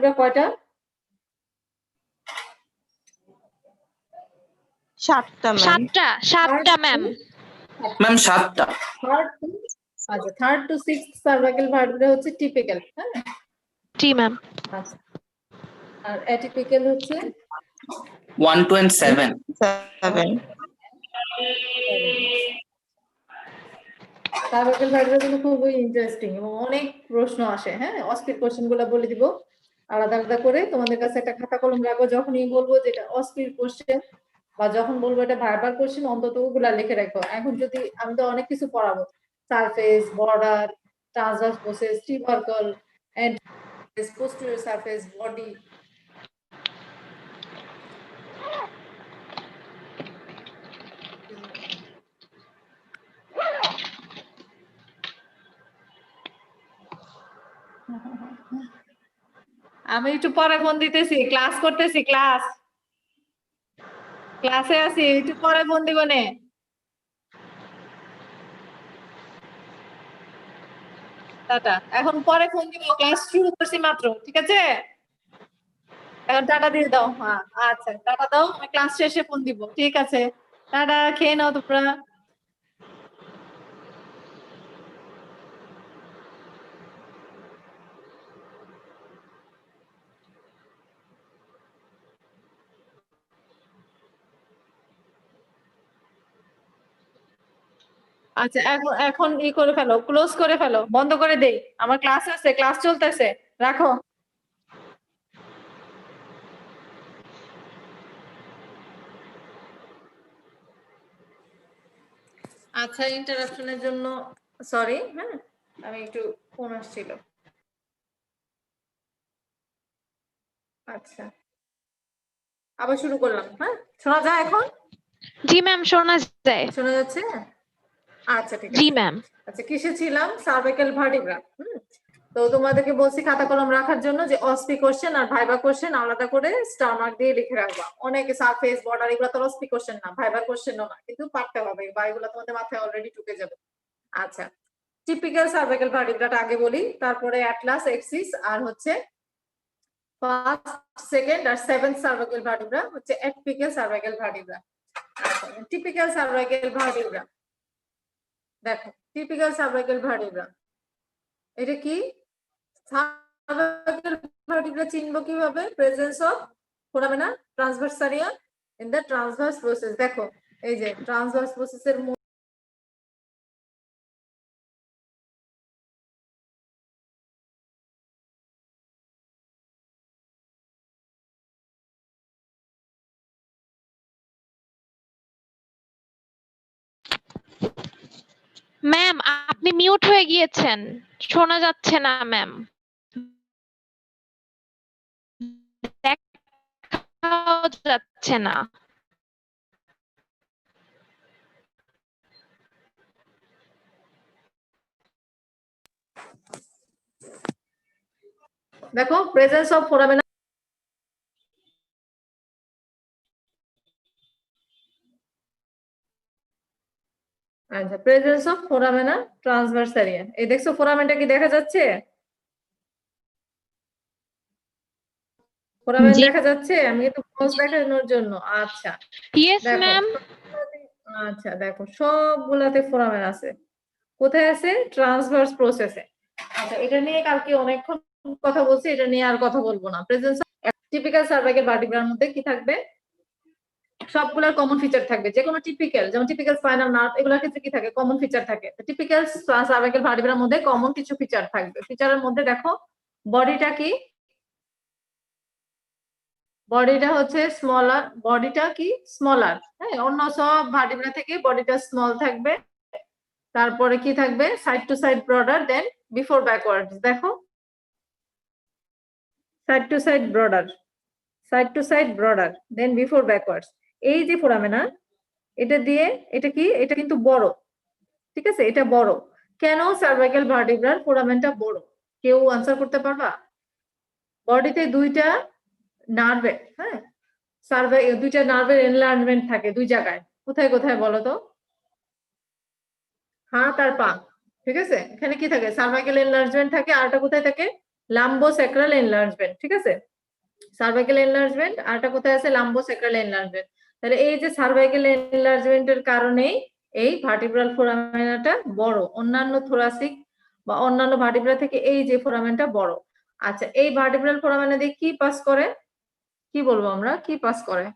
Vertebra কয়টা? 7টা ma'am. 7টা ma'am. Ma'am 7টা। আচ্ছা, 3rd to 6th cervical vertebra হচ্ছে টিপিক্যাল। হ্যাঁ জি ম্যাম। আচ্ছা, আর অ্যাটিপিক্যাল হচ্ছে 1 2 and 7। 7 সার্ভাইকাল ভার্টিব্রা কিন্তু খুবই ইন্টারেস্টিং এবং অনেক প্রশ্ন আসে। হ্যাঁ, অস্পির কোশ্চেন গুলো বলে দিব আলাদা আলাদা করে। তোমাদের কাছে একটা খাতা কলম রাখবো, যখনই বলবো যে এটা অস্পির কোশ্চেন বা যখন বলবো এটা ভার্বাল কোশ্চেন, অন্তত ওগুলা লিখে রাখবো। এখন যদি আমি তো অনেক কিছু পড়াবো, surface, border, transverse process, tubercle, and posterior surface, body. আমি একটু পরে ফোন দিতেছি, ক্লাস করতেছি, ক্লাসে আছি, একটু পরে ফোন দিব নে। টাটা, এখন পরে ফোন দিব, ক্লাস শুরু করছি মাত্র, ঠিক আছে? এখন টাটা দিয়ে দাও। হ্যাঁ আচ্ছা, টাটা দাও, আমি ক্লাস শেষে ফোন দিব, ঠিক আছে? টাটা, খেয়ে নাও তোমরা। আচ্ছা, এখন ই করে ফেলো, ক্লোজ করে ফেলো, বন্ধ করে দেই, আমার ক্লাস আছে, ক্লাস চলতেছে, রাখো। আচ্ছা, ইন্টারাপশনের জন্য সরি। হ্যাঁ, আমি একটু ফোন আসছিল। আচ্ছা, আবার শুরু করলাম। হ্যাঁ, শোনা যায় এখন? জি ম্যাম, শোনা যায়। শোনা যাচ্ছে? আচ্ছা, ঠিক আছে। জি ম্যাম। আচ্ছা, কিসে ছিলাম? Cervical vertebra. তো তোমাদেরকে বলছি খাতা কলম রাখার জন্য যে অস্পি কোশ্চেন আর ভাইবা কোশ্চেন আলাদা করে স্টার মার্ক দিয়ে লিখে রাখবা। অনেকে সারফেস, বর্ডার এগুলো তো অস্পি কোশ্চেন না, ভাইবা কোশ্চেনও না, কিন্তু পারতে হবে বা এগুলো তোমাদের মাথায় অলরেডি ঢুকে যাবে। আচ্ছা, টিপিক্যাল সার্ভাইকাল ভার্টিব্রাটা আগে বলি, তারপরে অ্যাটলাস, এক্সিস আর হচ্ছে ফার্স্ট, সেকেন্ড আর 7th সার্ভাইকাল ভার্টিব্রা হচ্ছে অ্যাটিপিক্যাল সার্ভাইকাল ভার্টিব্রা। আচ্ছা, টিপিক্যাল সার্ভাইকাল ভার্টিব্রা দেখো, টিপিক্যাল সার্ভাইকাল ভার্টিব্রা এটা কি? সার্ভাইকাল ভার্টিব্রা চিনবো কিভাবে? Presence of foramina transversaria in the transverse process. দেখো, এই যে ট্রান্সভার্স প্রসেসের ম্যাম, আপনি মিউট হয়ে গিয়েছেন, শোনা যাচ্ছে না ম্যাম। দেখাও যাচ্ছে না। দেখো, প্রেজেন্স অফ ফোরামেনা আচ্ছা, প্রেজেন্স অফ ফোরামেনা ট্রান্সভার্সারিয়া। এই দেখছো ফোরামেনটা কি দেখা যাচ্ছে? ফোরামেন দেখা যাচ্ছে? আমি একটু ক্লোজ দেখানোর জন্য। আচ্ছা, ইয়েস দেখো, ম্যাম। আচ্ছা দেখো, সবগুলাতে ফোরামেন আছে। কোথায় আছে? ট্রান্সভার্স প্রসেসে। আচ্ছা, এটা নিয়ে কালকে অনেকক্ষণ কথা বলছি, এটা নিয়ে আর কথা বলবো না। প্রেজেন্স টিপিক্যাল সার্ভাইকাল ভার্টিব্রার মধ্যে কি থাকবে? সবগুলোর কমন ফিচার থাকবে। যে কোনো টিপিক্যাল, যেমন টিপিক্যাল স্পাইনাল নার্ভ, এগুলোর ক্ষেত্রে কি থাকে? কমন ফিচার থাকে। টিপিক্যাল সার্ভাইকাল ভার্টিব্রার মধ্যে কমন কিছু ফিচার থাকবে। ফিচারের মধ্যে দেখো, বডিটা কি? বডিটা হচ্ছে স্মলার। বডিটা কি? স্মলার। হ্যাঁ, অন্য সব ভার্টিব্রা থেকে বডিটা স্মল থাকবে। তারপরে কি থাকবে? Side to side broader then before backward. দেখো, side to side broader, side to side broader then before backwards. এই যে ফোরামেনা, এটা দিয়ে, এটা কি? এটা কিন্তু বড়, ঠিক আছে? এটা বড় কেন? সার্ভাইকাল ভার্টিব্রার ফোরামেনটা বড়, কেউ আনসার করতে পারবা? বডিতে দুইটা নার্ভে, হ্যাঁ, দুইটা নার্ভের এনলার্জমেন্ট থাকে দুই জায়গায়। কোথায় কোথায় বলো তো? হাত আর পা, ঠিক আছে? এখানে কি থাকে? সার্ভাইকাল এনলার্জমেন্ট থাকে। আরটা কোথায় থাকে? লাম্বোস্যাক্রাল এনলার্জমেন্ট, ঠিক আছে? সার্ভাইকাল এনলার্জমেন্ট, আরটা কোথায় আছে? Lumbosacral enlargement. তাহলে এই যে সার্ভাইকাল এনলার্জমেন্টের কারণেই এই ভার্টিব্রাল ফোরামেনাটা বড়, অন্যান্য থোরাসিক বা অন্যান্য ভার্টিব্রা থেকে এই যে ফোরামেনটা বড়। আচ্ছা, এই ভার্টিব্রাল ফোরামেনা দিয়ে কি পাস করে? কি বলবো আমরা, কি পাস করে?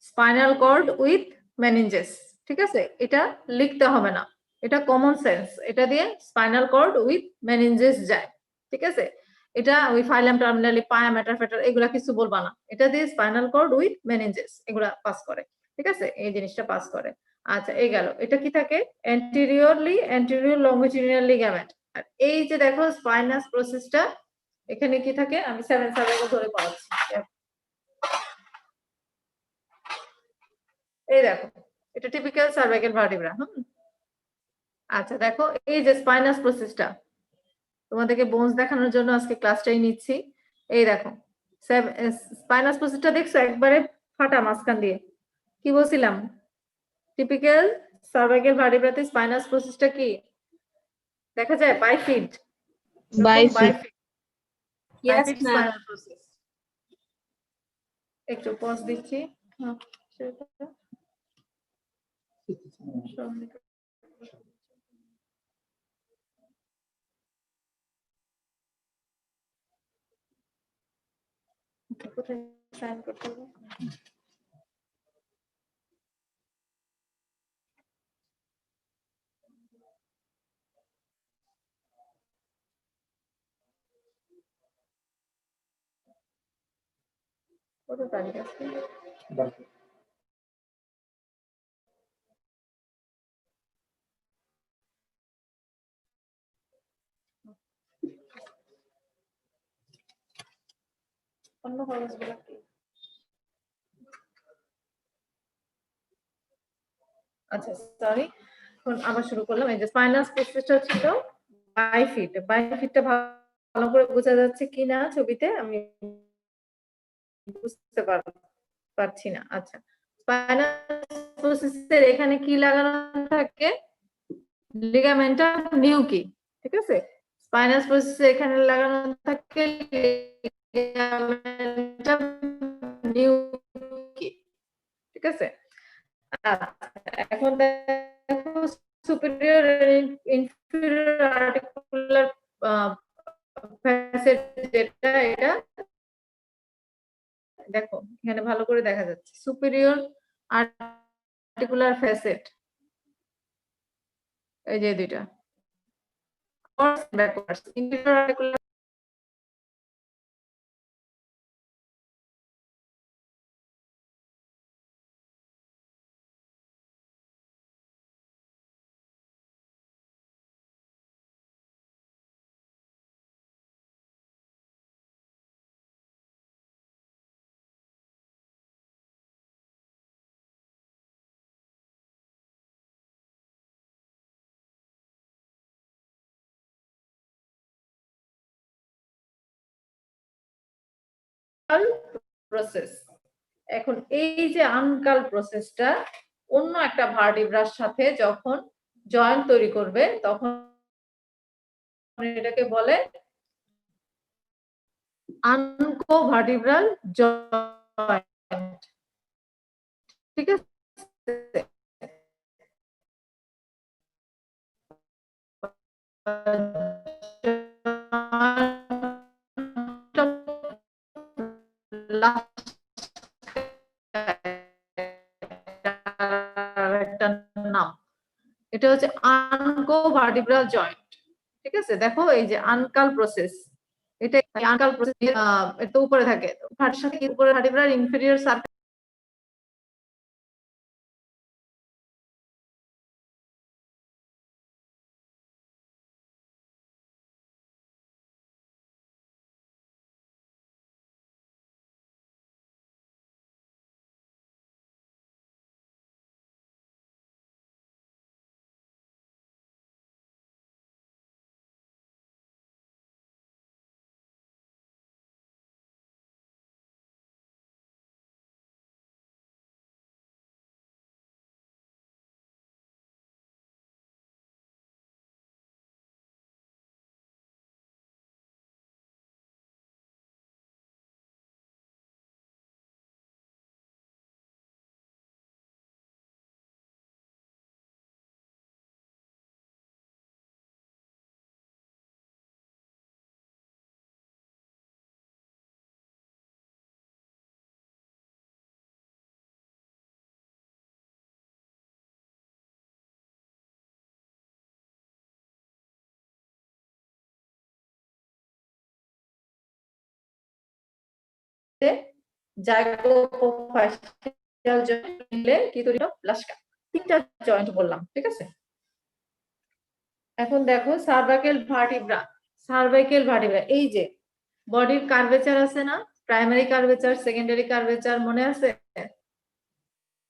স্পাইনাল কর্ড উইথ মেনিনজেস, ঠিক আছে? এটা লিখতে হবে না, এটা কমন সেন্স। এটা দিয়ে স্পাইনাল কর্ড উইথ মেনিনজেস যায়, ঠিক আছে? এটা ওই ফাইলাম টার্মিনালি পায়া মেটাফেটার এগুলা কিছু বলবা না, এটা দিয়ে স্পাইনাল কর্ড উইথ মেনিনজেস এগুলা পাস করে, ঠিক আছে? এই জিনিসটা পাস করে। আচ্ছা, এই গেল। এটা কি থাকে? Anterior লংজিটুডিনাল ligament. আর এই যে দেখো স্পাইনাস প্রসেসটা, এখানে কি থাকে? আমি 7 সার্ভাইকাল ধরে পড়াচ্ছি। এই দেখো, এটা টিপিক্যাল সার্ভাইকাল ভার্টিব্রা। আচ্ছা দেখো, এই যে স্পাইনাস প্রসেসটা, তোমাদেরকে বোনস দেখানোর জন্য আজকে ক্লাসটাই নিচ্ছি। এই দেখো স্পাইনাস প্রসেসটা দেখছো একবারে ফাটা মাঝখান দিয়ে। কি বলছিলাম? টিপিক্যাল সার্ভাইকাল ভার্টিব্রাতে স্পাইনাস প্রসেসটা কি দেখা যায়? বাইফিড। Bifid. Yes, বাইফিড ma'am. Spinal process. একটু পজ দিচ্ছি। সেটা কোথায় সাইন করতে হবে? কত তারিখ আছে? অন্য কাগজগুলো কি? আচ্ছা সরি, এখন আবার শুরু করলাম। এই যে স্পাইনাস প্রসেসটা ছিল বাইফিট। বাইফিটটা ভালো করে বোঝা যাচ্ছে কিনা ছবিতে আমি বুঝতে পারছি না। আচ্ছা, স্পাইনাস প্রসেসের এখানে কি লাগানো থাকে? লিগামেন্টা নিউকি, ঠিক আছে? স্পাইনাস প্রসেসে এখানে লাগানো থাকে লিগামেন্টা নিউকি, ঠিক আছে? আচ্ছা, এখন দেখো সুপিরিয়র ইনফেরিয়র আর্টিকুলার ফ্যাসেট, যেটা এটা দেখো এখানে ভালো করে দেখা যাচ্ছে সুপিরিয়র আর্টিকুলার ফ্যাসেট, এই যে দুইটা ব্যাকওয়ার্ডস ইনফেরিয়র আর্টিকুলার। প্রসেস। এখন এই যে আনকাল প্রসেসটা অন্য একটা ভার্টিব্রার সাথে যখন জয়েন্ট তৈরি করবে তখন এটাকে বলে আনকোভার্টিব্রাল জয়েন্ট, ঠিক আছে? একটা নাম, এটা হচ্ছে আনকোভার্টিব্রাল জয়েন্ট, ঠিক আছে? দেখো এই যে আনকাল প্রসেস, এটা আনকাল প্রসেস এটা উপরে থাকে, ভার্টির সাথে উপরে ভার্টিব্রাল ইনফেরিয়র সার্কেল জাইগোফাসিয়াল জয়েন্ট মিলে কি তৈরি হলো? লাস্কা। তিনটা জয়েন্ট বললাম, ঠিক আছে? এখন দেখো সার্ভাইকেল ভার্টিব্রা। সার্ভাইকেল ভার্টিব্রা এই যে বডির কার্ভেচার আছে না, প্রাইমারি কার্ভেচার, সেকেন্ডারি কার্ভেচার, মনে আছে?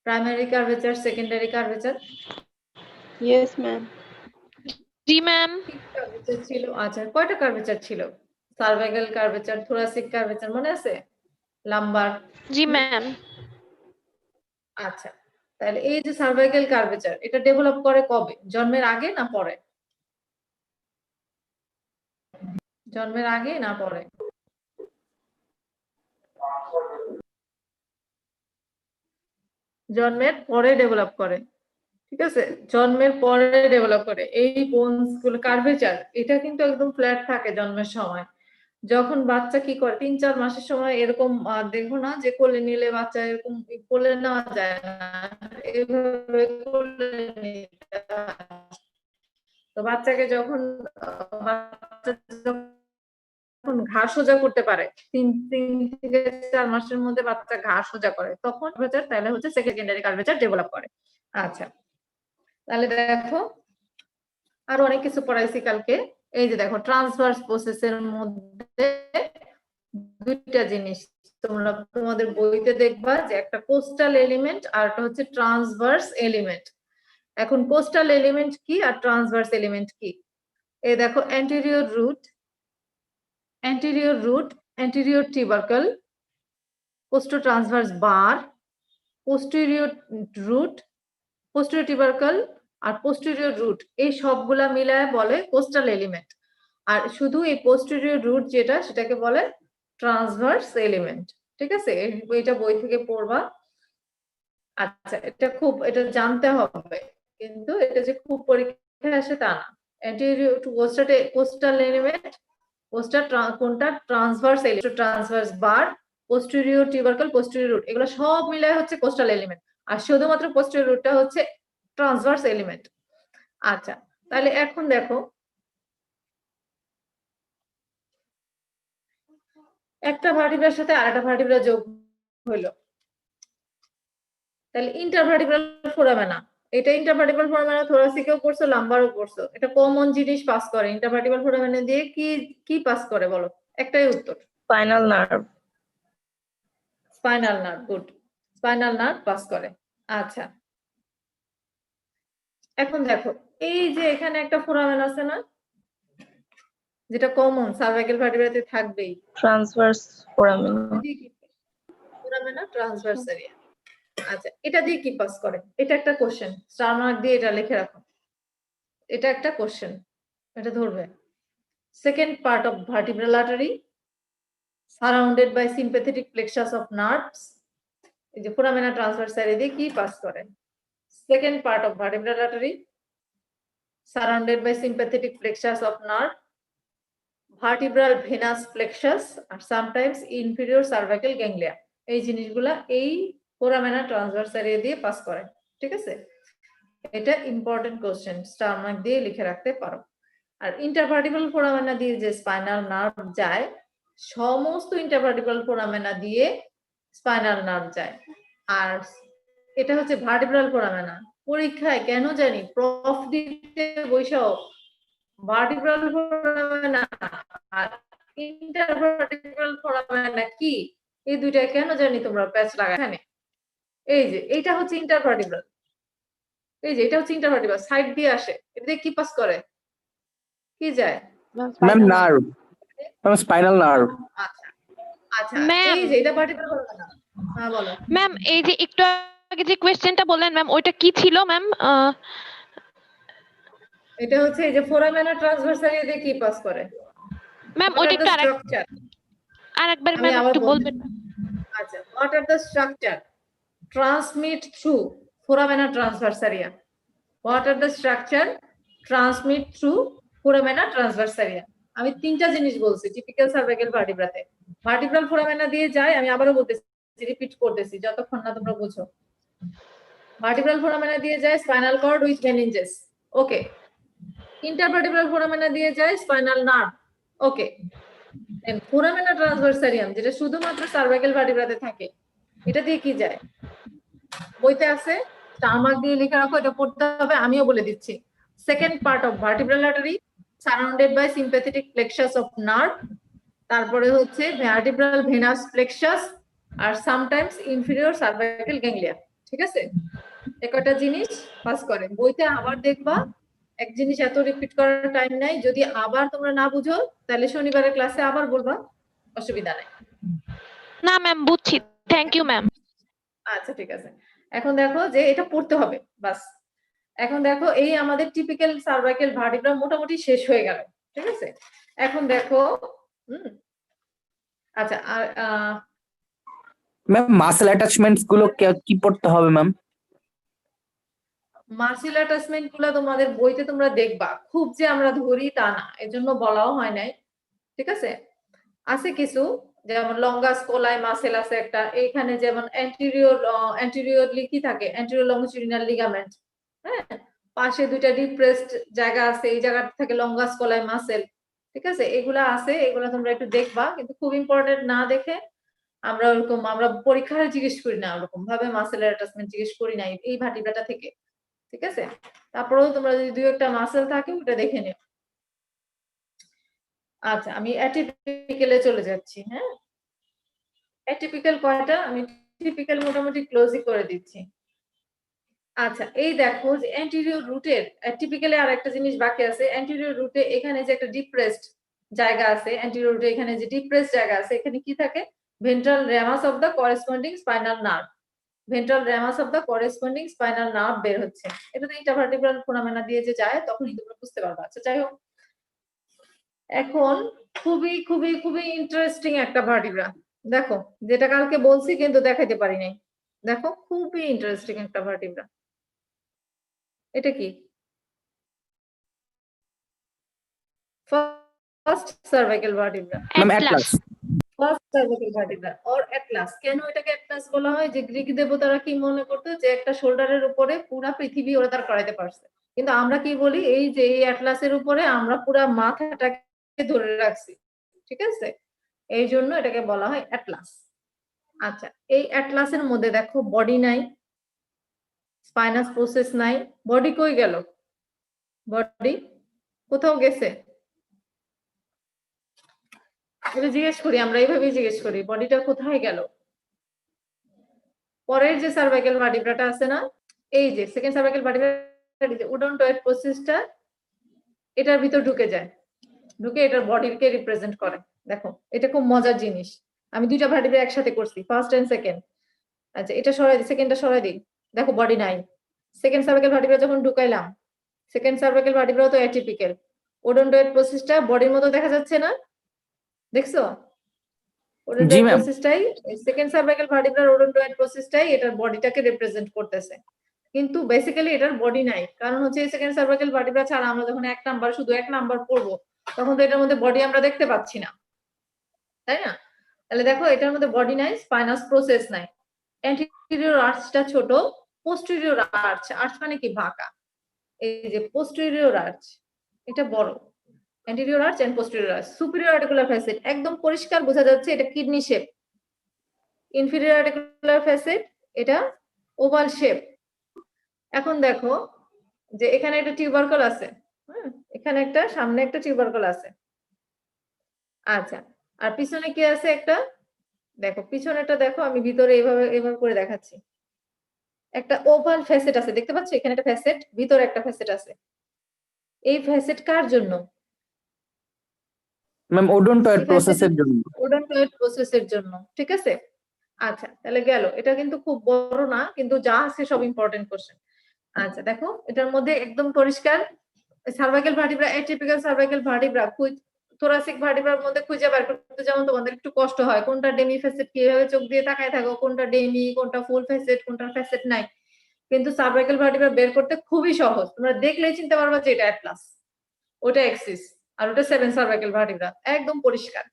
Primary curvature, secondary curvature Yes, ma'am. জি ম্যাম। কার্ভেচার ছিল। আচ্ছা, কয়টা কার্ভেচার ছিল? সার্ভাইকাল কার্ভেচার, থোরাসিক কার্ভেচার, মনে আছে? লাম্বার। জি ম্যাম। আচ্ছা, তাহলে এই যে সার্ভাইকাল কার্ভেচার এটা ডেভেলপ করে কবে? জন্মের আগে না পরে? জন্মের আগে না পরে? জন্মের পরে ডেভেলপ করে, ঠিক আছে? জন্মের পরে ডেভেলপ করে। এই বোনস গুলো কার্ভেচার এটা কিন্তু একদম ফ্ল্যাট থাকে জন্মের সময়। যখন বাচ্চা কি করে ৩-৪ মাসের সময় এরকম দেখবো না যে কোলে নিলে বাচ্চা এরকম কোলে নেওয়া যায় না, এইভাবে কোলে নিতে হয়। তো বাচ্চাকে যখন বাচ্চা যখন ঘা সোজা করতে পারে ৩ থেকে ৪ মাসের মধ্যে বাচ্চা ঘা সোজা করে, তখন তাহলে হচ্ছে সেকেন্ডারি কার্ভেচার ডেভেলপ করে। আচ্ছা, তাহলে দেখো আরো অনেক কিছু পড়াইছি কালকে। এই যে দেখো ট্রান্সভার্স প্রসেসের মধ্যে দুইটা জিনিস তোমরা তোমাদের বইতে দেখবা, যে একটা কোস্টাল এলিমেন্ট আর একটা হচ্ছে ট্রান্সভার্স এলিমেন্ট। এখন কোস্টাল এলিমেন্ট কি আর ট্রান্সভার্স এলিমেন্ট কি? এই দেখো anterior root, anterior tubercle, costo transverse bar, posterior root, posterior tubercle আর পোস্টেরিয়র রুট, এই সবগুলা মিলায় বলে কোস্টাল এলিমেন্ট। আর শুধু এই পোস্টেরিয়র রুট যেটা সেটাকে বলে ট্রান্সভার্স এলিমেন্ট, ঠিক আছে? এটা বই থেকে পড়বা। আচ্ছা, এটা জানতে হবে, কিন্তু এটা যে খুব পরীক্ষায় আসে তা না। অ্যান্টেরিয়র টু কোস্টাল এলিমেন্ট, কোনটা transverse element, transverse bar, posterior tubercle, posterior root, এগুলো সব মিলায় হচ্ছে কোস্টাল এলিমেন্ট। আর শুধুমাত্র পোস্টেরিয়র রুটটা হচ্ছে ট্রান্সভার্স এলিমেন্ট। আচ্ছা, তাহলে এখন দেখো একটা ভার্টিব্রার সাথে আরেকটা ভার্টিব্রা যোগ হইলো, তাহলে ইন্টারভার্টিব্রাল ফোরামেনা। এটা ইন্টারভার্টিব্রাল ফোরামেনা থোরাসিকেও পড়ছো, লাম্বারও পড়ছো। এটা কমন জিনিস পাস করে। ইন্টারভার্টিব্রাল ফোরামেনা দিয়ে কি পাস করে বলো? একটাই উত্তর, Spinal nerve. Spinal nerve. Good, spinal nerve pass করে। আচ্ছা, এখন দেখো এই যে এখানে একটা ফোরামেন আছে না, যেটা কমন সার্ভাইকাল ভার্টিব্রাতে থাকবেই, Transverse foramina. Foramina transverse area. আচ্ছা, এটা দিয়ে কি পাস করে? এটা একটা কোশ্চেন, স্টার মার্ক দিয়ে এটা লিখে রাখো। এটা একটা কোশ্চেন, এটা ধরবে। Second part of vertebral artery surrounded by sympathetic plexus of nerves. এই যে ফোরামেনা ট্রান্সভার্স এরিয়া দিয়ে কি পাস করে? Second part of vertebral artery surrounded by sympathetic plexus of nerve, vertebral venous plexus আর সামটাইমস ইনফেরিয়র সার্ভাইকাল গ্যাংলিয়া। এই জিনিসগুলা এই foramina transverse area দিয়ে পাস করে, ঠিক আছে? এটা ইম্পর্টেন্ট কোশ্চেন, স্টার মার্ক দিয়ে লিখে রাখতে পারো। আর ইন্টারভার্টিব্রাল ফোরামেনা দিয়ে যে স্পাইনাল নার্ভ যায়, সমস্ত ইন্টারভার্টিব্রাল ফোরামেনা দিয়ে স্পাইনাল নার্ভ যায়। আর এটা হচ্ছে ভার্টিব্রাল ফোরামেনা। পরীক্ষায় কেন জানি প্রফ দিতে বৈশাও ভার্টিব্রাল ফোরামেনা আর ইন্টারভার্টিব্রাল ফোরামেনা কি, এই দুইটা কেন জানি তোমরা প্যাচ লাগা। এখানে এই যে এইটা হচ্ছে ইন্টারভার্টিব্রাল, এই যে এটা হচ্ছে ইন্টারভার্টিব্রাল, সাইড দিয়ে আসে, এটা দিয়ে কি পাস করে? কি যায়? Ma'am nerve, ma'am spinal nerve. আচ্ছা আচ্ছা, Ma'am. এই যে এটা ভার্টিব্রাল ফোরামেনা। হ্যাঁ বলো। ম্যাম এই যে একটু আগে যে কোয়েশ্চেনটা বললেন ম্যাম, ওইটা কি ছিল ম্যাম? এটা হচ্ছে এই যে ফোরামেনা ট্রান্সভার্স এরিয়া দিয়ে কি পাস করে? ম্যাম ওইটা একটু স্ট্রাকচার। আরেকবার আমি ম্যাম আবার একটু বলছি। বলবেন? আচ্ছা, what are the structure transmit through foramina transverse area? What are the structure transmit through foramina transverse area? আমি তিনটা জিনিস বলছি টিপিক্যাল সার্ভাইকাল ভার্টিব্রাতে। ভার্টিব্রাল ফোরামেনা দিয়ে যায়, আমি আবারও বলতেছি, রিপিট করতেছি যতক্ষণ না তোমরা বুঝো। ভার্টিব্রাল ফোরামেনা দিয়ে যায় spinal cord with meninges, okay. Intervertebral foramina দিয়ে যায় স্পাইনাল নার্ভ, ওকে। ফোরামেনা ট্রান্সভার্সারিয়াম যেটা শুধুমাত্র সার্ভাইকাল ভার্টিব্রাতে থাকে, এটা দিয়ে কি যায়? বইতে আছে, স্টার মার্ক দিয়ে লিখে রাখো, এটা পড়তে হবে, আমিও বলে দিচ্ছি। Second part of vertebral artery surrounded by sympathetic plexus of nerve, তারপরে হচ্ছে ভার্টিব্রাল ভেনাস প্লেক্সাস, আর সামটাইমস ইনফিরিয়র সার্ভাইকাল গ্যাংলিয়া। ঠিক আছে, এই কয়টা জিনিস পাস করে। বইতে আবার দেখবা, এক জিনিস এত রিপিট করার টাইম নাই, যদি আবার তোমরা না বুঝো তাহলে শনিবারের ক্লাসে আবার বলবা, অসুবিধা নাই। না ম্যাম, বুঝছি, থ্যাংক ইউ ম্যাম। আচ্ছা ঠিক আছে, এখন দেখো যে এটা পড়তে হবে বাস। এখন দেখো এই আমাদের টিপিক্যাল সার্ভাইকাল ভার্টিব্রা মোটামুটি শেষ হয়ে গেল। ঠিক আছে, এখন দেখো আচ্ছা আর ম্যাম মাসেল অ্যাটাচমেন্টস গুলো কি পড়তে হবে ম্যাম? মাসেল অ্যাটাচমেন্ট গুলো তোমাদের বইতে তোমরা দেখবা, খুব যে আমরা ধরি তা না, এজন্য বলাও হয় নাই। ঠিক আছে, আছে কিছু, যেমন লঙ্গাস কোলাই মাসেল আছে একটা, এইখানে যেমন অ্যান্টেরিয়রলি কি থাকে, অ্যান্টেরিয়র লংজিটুডিনাল লিগামেন্ট। হ্যাঁ, পাশে দুইটা ডিপ্রেসড জায়গা আছে, এই জায়গাটা থাকে লঙ্গাস কোলাই মাসেল। ঠিক আছে, এগুলা আছে, এগুলা তোমরা একটু দেখবা, কিন্তু খুব ইম্পর্টেন্ট না দেখে আমরা ওরকম আমরা পরীক্ষায় জিজ্ঞেস করি না, ওরকম ভাবে মাসেল অ্যাটাচমেন্ট জিজ্ঞেস করি না এই ভার্টিব্রাটা থেকে। ঠিক আছে, তারপরেও তোমরা যদি দুই একটা মাসেল থাকে ওটা দেখে নিও। আচ্ছা, আমি অ্যাটিপিক্যালে চলে যাচ্ছি। হ্যাঁ, অ্যাটিপিক্যাল কয়টা, আমি টিপিক্যাল মোটামুটি ক্লোজই করে দিচ্ছি। আচ্ছা, এই দেখো যে অ্যান্টেরিয়র রুটের অ্যাটিপিক্যালে আর একটা জিনিস বাকি আছে। অ্যান্টেরিয়র রুটে এখানে যে একটা ডিপ্রেসড জায়গা আছে, অ্যান্টেরিয়র রুটে এখানে যে ডিপ্রেসড জায়গা আছে, এখানে কি থাকে, ventral ramus of the corresponding spinal nerve. Ventral ramus of the corresponding spinal nerve বের হচ্ছে, এটা তো ইন্টারভার্টিব্রাল ফোরামেনা দিয়ে যে যায়, তখনই তোমরা বুঝতে পারবা। আচ্ছা যাই হোক, এখন খুবই খুবই খুবই ইন্টারেস্টিং একটা ভার্টিব্রা, দেখো যেটা কালকে বলছি কিন্তু দেখাইতে পারি নাই। দেখো খুবই ইন্টারেস্টিং একটা ভার্টিব্রা, এটা কি? First cervical vertebra, ma'am Atlas. Atlas. First cervical vertebra or Atlas. কেন এটাকে অ্যাটলাস বলা হয়? যে গ্রিক দেবতারা কি মনে করতো যে একটা শোল্ডারের উপরে পুরা পৃথিবী ওরা তার করাইতে পারছে, কিন্তু আমরা কি বলি, এই যে এই অ্যাটলাসের উপরে আমরা পুরা মাথাটাকে ধরে রাখছি। ঠিক আছে, এই জন্য এটাকে বলা হয় অ্যাটলাস। আচ্ছা, এই অ্যাটলাসের মধ্যে দেখো বডি নাই, স্পাইনাস প্রসেস নাই, বডি কই গেল? বডি কোথাও গেছে? এটা জিজ্ঞেস করি, আমরা এইভাবেই জিজ্ঞেস করি, বডিটা কোথায় গেল? পরের যে সার্ভাইকাল ভার্টিব্রাটা আছে না, এই যে সেকেন্ড সার্ভাইকাল ভার্টিব্রা, যে ওডন্টয়েড প্রসেসটা এটার ভিতর ঢুকে যায়, ঢুকে এটার বডিকে রিপ্রেজেন্ট করে। দেখো এটা খুব মজার জিনিস, আমি দুইটা ভার্টিব্রা একসাথে করছি, ফার্স্ট এন্ড সেকেন্ড। আচ্ছা, এটা সরাই দিই, সেকেন্ডটা সরাই দিই, দেখো বডি নাই। সেকেন্ড সার্ভাইকাল ভার্টিব্রা যখন ঢুকাইলাম, সেকেন্ড সার্ভাইকাল ভার্টিব্রাও তো অ্যাটিপিক্যাল, ওডন্টয়েড প্রসেসটা বডির মতো দেখা যাচ্ছে না, দেখছো? জি ওডন্টয়েড ম্যাম। প্রসেসটাই, সেকেন্ড সার্ভাইকাল ভার্টিব্রার ওডন্টয়েড প্রসেসটাই এটার বডিটাকে রিপ্রেজেন্ট করতেছে, কিন্তু বেসিক্যালি এটার বডি নাই। কারণ হচ্ছে সেকেন্ড সার্ভাইকাল ভার্টিব্রা ছাড়া আমরা যখন এক নাম্বার, শুধু এক নাম্বার পড়বো, তখন তো এটার মধ্যে বডি আমরা দেখতে পাচ্ছি না, তাই না? তাহলে দেখো এটার মধ্যে বডি নাই, স্পাইনাস প্রসেস নাই, অ্যান্টেরিয়র আর্চটা ছোট, পোস্টেরিয়র আর্চ, আর্চ মানে কি বাঁকা, এই যে পোস্টেরিয়র আর্চ এটা বড়, anterior arch and posterior arch. Superior articular facet একদম পরিষ্কার বোঝা যাচ্ছে এটা kidney shape. Inferior articular facet এটা ওভাল শেপ। এখন দেখো যে এখানে একটা টিউবারকল আছে, এখানে একটা, সামনে একটা টিউবারকল আছে। আচ্ছা, আর পিছনে কি আছে একটা, দেখো পিছনেটা দেখো, আমি ভিতরে এইভাবে এইভাবে করে দেখাচ্ছি, একটা ওভাল ফ্যাসেট আছে, দেখতে পাচ্ছ? এখানে একটা ফ্যাসেট, ভিতরে একটা ফ্যাসেট আছে। এই ফ্যাসেট কার জন্য? ম্যাম ওডন্টয়েড প্রসেসের জন্য। ওডন্টয়েড প্রসেসের জন্য। ঠিক আছে, আচ্ছা তাহলে গেল, এটা কিন্তু খুব বড় না, কিন্তু যা আছে সব ইম্পর্টেন্ট কোশ্চেন। আচ্ছা দেখো এটার মধ্যে একদম পরিষ্কার cervical vertebra, atypical cervical vertebra, thoracic ভার্টিব্রার মধ্যে খুঁজে বের করতে যেমন তোমাদের একটু কষ্ট হয়, কোনটা ডেমি ফ্যাসেট, কিভাবে চোখ দিয়ে তাকায় থাকো, কোনটা ডেমি, কোনটা ফুল ফ্যাসেট, কোনটা ফ্যাসেট নাই, কিন্তু সার্ভাইকাল ভার্টিব্রা বের করতে খুবই সহজ, তোমরা দেখলেই চিনতে পারবা যে এটা অ্যাটলাস, ওটা এক্সিস, আর ওটা 7 সার্ভাইকাল ভার্টিব্রা, একদম পরিষ্কার।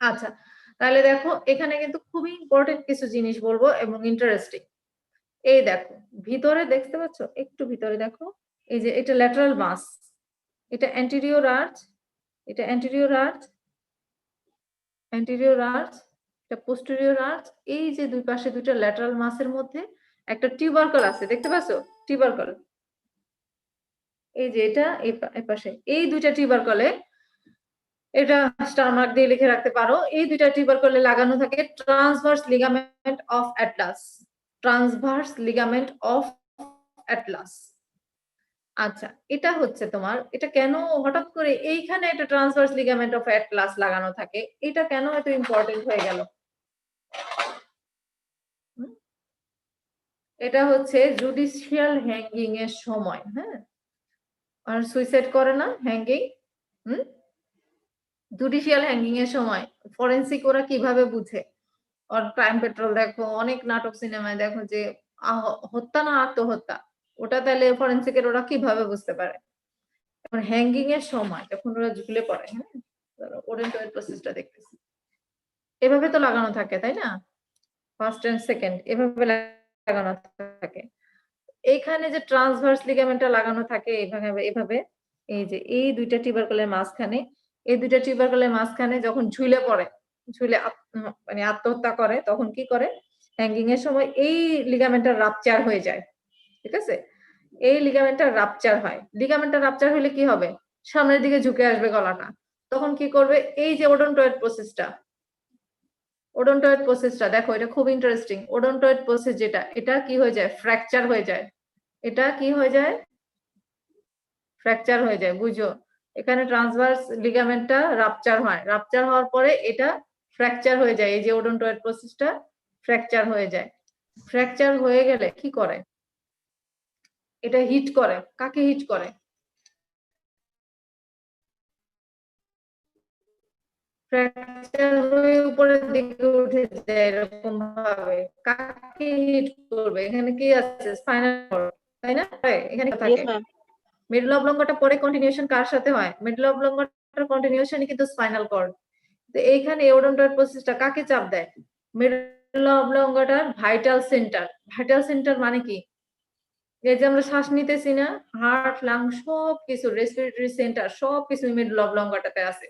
আচ্ছা, তাহলে দেখো এখানে কিন্তু খুবই ইম্পর্টেন্ট কিছু জিনিস বলবো এবং ইন্টারেস্টিং। এই দেখো ভিতরে দেখতে পাচ্ছ, একটু ভিতরে দেখো, এই যে এটা ল্যাটারাল মাস, এটা অ্যান্টেরিয়র আর্চ, এটা অ্যান্টেরিয়র আর্চ, অ্যান্টেরিয়র আর্চ, এটা পোস্টেরিয়র আর্চ, এই যে দুই পাশে দুইটা ল্যাটারাল মাসের মধ্যে একটা টিউবারকল আছে, দেখতে পাচ্ছো টিউবারকল, এই যে এটা এই পাশে এই দুইটা টিউবারকলে, এটা স্টার মার্ক দিয়ে লিখে রাখতে পারো, এই দুইটা টিউবারকলে লাগানো থাকে transverse ligament of Atlas, transverse ligament of Atlas. আচ্ছা, এটা হচ্ছে তোমার, এটা কেন হঠাৎ করে এইখানে একটা ট্রান্সভার্স লিগামেন্ট অফ অ্যাটলাস লাগানো থাকে, এটা কেন এত ইম্পর্টেন্ট হয়ে গেল? এটা হচ্ছে জুডিশিয়াল হ্যাঙ্গিং এর সময়, হ্যাঁ, আর সুইসাইড করে না হ্যাঙ্গিং, জুডিশিয়াল হ্যাঙ্গিং এর সময় ফরেনসিক ওরা কিভাবে বুঝে, আর ক্রাইম পেট্রোল দেখো, অনেক নাটক সিনেমায় দেখো যে হত্যা না আত্মহত্যা, ওটা তাহলে ফরেনসিকের ওরা কিভাবে বুঝতে পারে? এখন হ্যাঙ্গিং এর সময় যখন ওরা ঝুলে পড়ে, হ্যাঁ, ওডেন্টোয়েড প্রসেসটা দেখতেছি, এভাবে তো লাগানো থাকে তাই না, ফার্স্ট এন্ড সেকেন্ড এভাবে লাগানো থাকে, এইখানে যে ট্রান্সভার্স লিগামেন্টটা লাগানো থাকে এভাবে এভাবে, এই যে এই দুইটা টিউবারকলের মাঝখানে, এই দুইটা টিউবারকলের মাঝখানে যখন ঝুলে পড়ে, ঝুলে মানে আত্মহত্যা করে, তখন কি করে, হ্যাঙ্গিং এর সময় এই লিগামেন্টটা রাপচার হয়ে যায়, ঠিক আছে, এই লিগামেন্টটা রাপচার হয়, লিগামেন্টটা রাপচার হলে কি হবে, সামনের দিকে ঝুঁকে আসবে গলাটা, তখন কি করবে, এই যে ওডন্টোয়েড প্রসেসটা, ওডন্টোয়েড প্রসেসটা দেখো, এটা খুব ইন্টারেস্টিং, ওডন্টোয়েড প্রসেস যেটা, এটা কি হয়ে যায়, ফ্র্যাকচার হয়ে যায়, এটা কি হয়ে যায়, ফ্র্যাকচার হয়ে যায়, বুঝো, এখানে ট্রান্সভার্স লিগামেন্টটা রাপচার হয়, রাপচার হওয়ার পরে এটা ফ্র্যাকচার হয়ে যায়, এই যে ওডন্টোয়েড প্রসেসটা ফ্র্যাকচার হয়ে যায়, ফ্র্যাকচার হয়ে গেলে কি করে, এটা হিট করে, কাকে হিট করে, ফ্র্যাকচার হয়ে উপরের দিকে উঠে যায় এরকম ভাবে, কাকে হিট করবে, এখানে কি আছে, স্পাইনাল কর্ড, তাই না, এখানে Yes, থাকে, ma'am. মিডল অবলঙ্গটা পরে কন্টিনিউশন কার সাথে হয়, মিডল অবলঙ্গটার কন্টিনিউশনই কিন্তু স্পাইনাল কর্ড, তো এইখানে ওডন্টোয়েড প্রসেসটা কাকে চাপ দেয়, মিডল অবলঙ্গটার ভাইটাল সেন্টার, ভাইটাল সেন্টার মানে কি, এই যে আমরা শ্বাস নিতেছি না, হার্ট লাং সবকিছু, রেসপিরেটরি সেন্টার সবকিছু মিডল অবলঙ্গটাতে আছে,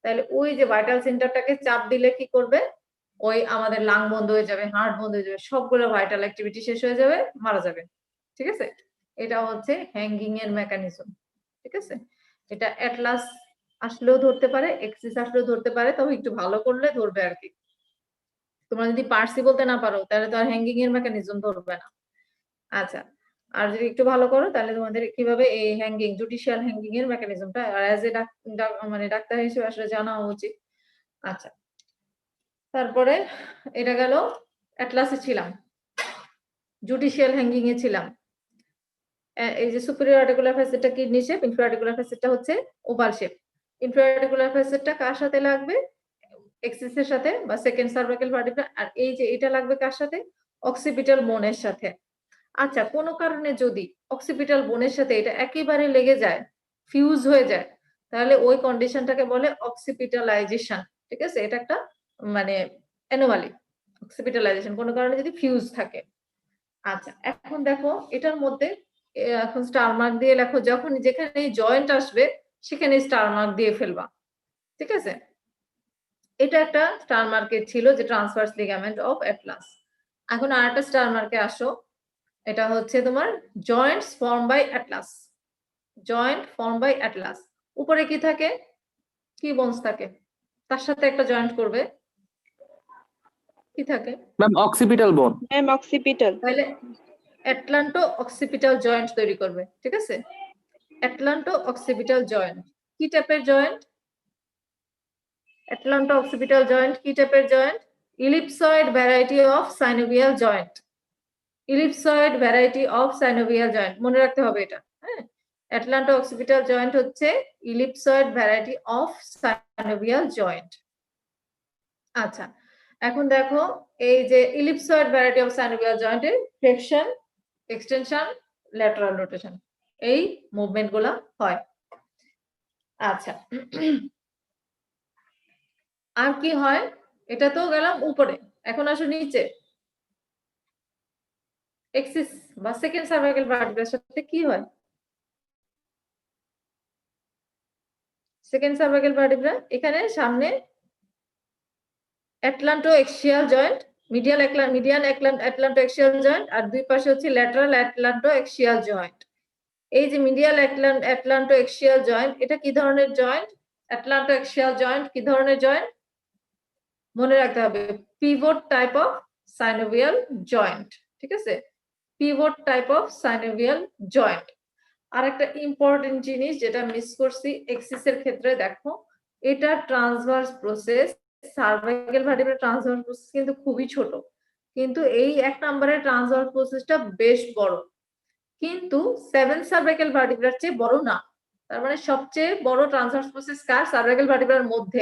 তাহলে ওই যে ভাইটাল সেন্টারটাকে চাপ দিলে কি করবে, ওই আমাদের লাং বন্ধ হয়ে যাবে, হার্ট বন্ধ হয়ে যাবে, সবগুলো ভাইটাল অ্যাক্টিভিটি শেষ হয়ে যাবে, মারা যাবে, ঠিক আছে, এটা হচ্ছে হ্যাঙ্গিং এর মেকানিজম, ঠিক আছে, এটা অ্যাটলাস আসলেও ধরতে পারে, এক্সিস আসলেও ধরতে পারে, তবে একটু ভালো করলে ধরবে আর কি, তোমরা যদি পার্সি বলতে না পারো তাহলে তো আর হ্যাঙ্গিং এর মেকানিজম ধরবে না। আচ্ছা, আর যদি একটু ভালো করো তাহলে তোমাদের কিভাবে এই হ্যাঙ্গিং, জুডিশিয়াল হ্যাঙ্গিং এর মেকানিজমটা অ্যাজ এ মানে ডাক্তার হিসেবে আসলে জানা উচিত। আচ্ছা, তারপরে এটা গেল অ্যাটলাসে ছিলাম, জুডিশিয়াল হ্যাঙ্গিং এ ছিলাম, এই যে সুপিরিয়র আর্টিকুলার ফ্যাসেটটা কিডনি শেপ, ইনফিরিয়র আর্টিকুলার ফ্যাসেটটা হচ্ছে ওভাল শেপ, ইনফিরিয়র আর্টিকুলার ফ্যাসেটটা কার সাথে লাগবে, এক্সিস এর সাথে বা সেকেন্ড সার্ভাইকাল ভার্টিব্রা, আর এই যে এটা লাগবে কার সাথে, অক্সিপিটাল বোনের সাথে। আচ্ছা, কোনো কারণে যদি অক্সিপিটাল বোনের সাথে এটা একেবারে লেগে যায়, ফিউজ হয়ে যায়, তাহলে ওই কন্ডিশনটাকে বলে অক্সিপিটালাইজেশন, ঠিক আছে, এটা একটা মানে অ্যানোমালি, অক্সিপিটালাইজেশন কোনো কারণে যদি ফিউজ থাকে। আচ্ছা, এখন দেখো এটার মধ্যে এখন স্টার মার্ক দিয়ে লেখো, যখন যেখানে জয়েন্ট আসবে সেখানে স্টার মার্ক দিয়ে ফেলবা, ঠিক আছে, এটা একটা স্টার মার্কে ছিল যে ট্রান্সভার্স লিগামেন্ট অফ অ্যাটলাস। এখন আরেকটা স্টার মার্কে আসো, এটা হচ্ছে তোমার joints form by atlas, joint form by atlas, উপরে কি থাকে, কি বোনস থাকে, তার সাথে একটা জয়েন্ট করবে, কি থাকে ম্যাম অক্সিপিটাল বোন। Ma'am, occipital. তাহলে অ্যাটলান্টো অক্সিপিটাল জয়েন্ট তৈরি করবে, ঠিক আছে, অ্যাটলান্টো অক্সিপিটাল জয়েন্ট কি টাইপের জয়েন্ট, অ্যাটলান্টো অক্সিপিটাল জয়েন্ট কি টাইপের joint, ellipsoid variety of synovial joint, ellipsoid variety of synovial joint, মনে রাখতে হবে এটা, হ্যাঁ, অ্যাটলান্টো অক্সিপিটাল জয়েন্ট হচ্ছে ellipsoid variety of synovial joint. আচ্ছা, এখন দেখো এই যে ইলিপসয়েড ভ্যারাইটি অফ সাইনোভিয়াল জয়েন্টের ফ্লেকশন, এক্সটেনশন, ল্যাটারাল রোটেশন, এই মুভমেন্ট গুলা হয়। আচ্ছা, আর কি হয়, এটা তো গেলাম উপরে, এখন আসো নিচে, এক্সিস বা সেকেন্ড সার্ভাইকাল ভার্টিব্রার সাথে কি হয়, সেকেন্ড সার্ভাইকাল ভার্টিব্রা এখানে সামনে অ্যাটলান্টো-এক্সিয়াল জয়েন্ট, মিডিয়ান অ্যাটলান্টো-এক্সিয়াল জয়েন্ট, আর দুই পাশে হচ্ছে ল্যাটারাল অ্যাটলান্টো-এক্সিয়াল জয়েন্ট। এই যে মিডিয়াল অ্যাটলান্টো-এক্সিয়াল জয়েন্ট, এটা কি ধরনের জয়েন্ট? অ্যাটলান্টো-এক্সিয়াল জয়েন্ট কি ধরনের জয়েন্ট? মনে রাখতে হবে, pivot type of synovial joint. ঠিক আছে, pivot type of synovial joint. আর একটা ইম্পর্টেন্ট জিনিস যেটা মিস করছি এক্সিস এর ক্ষেত্রে, দেখো এটা transverse process, cervical vertebral transverse process কিন্তু খুবই ছোট, কিন্তু এই 1 নম্বরের ট্রান্সভার্স প্রসেসটা বেশ বড়, কিন্তু 7 সার্ভাইকাল ভার্টিব্রার চেয়ে বড় না। তার মানে সবচেয়ে বড় ট্রান্সভার্স প্রসেস কার? সার্ভাইকাল ভার্টিব্রার মধ্যে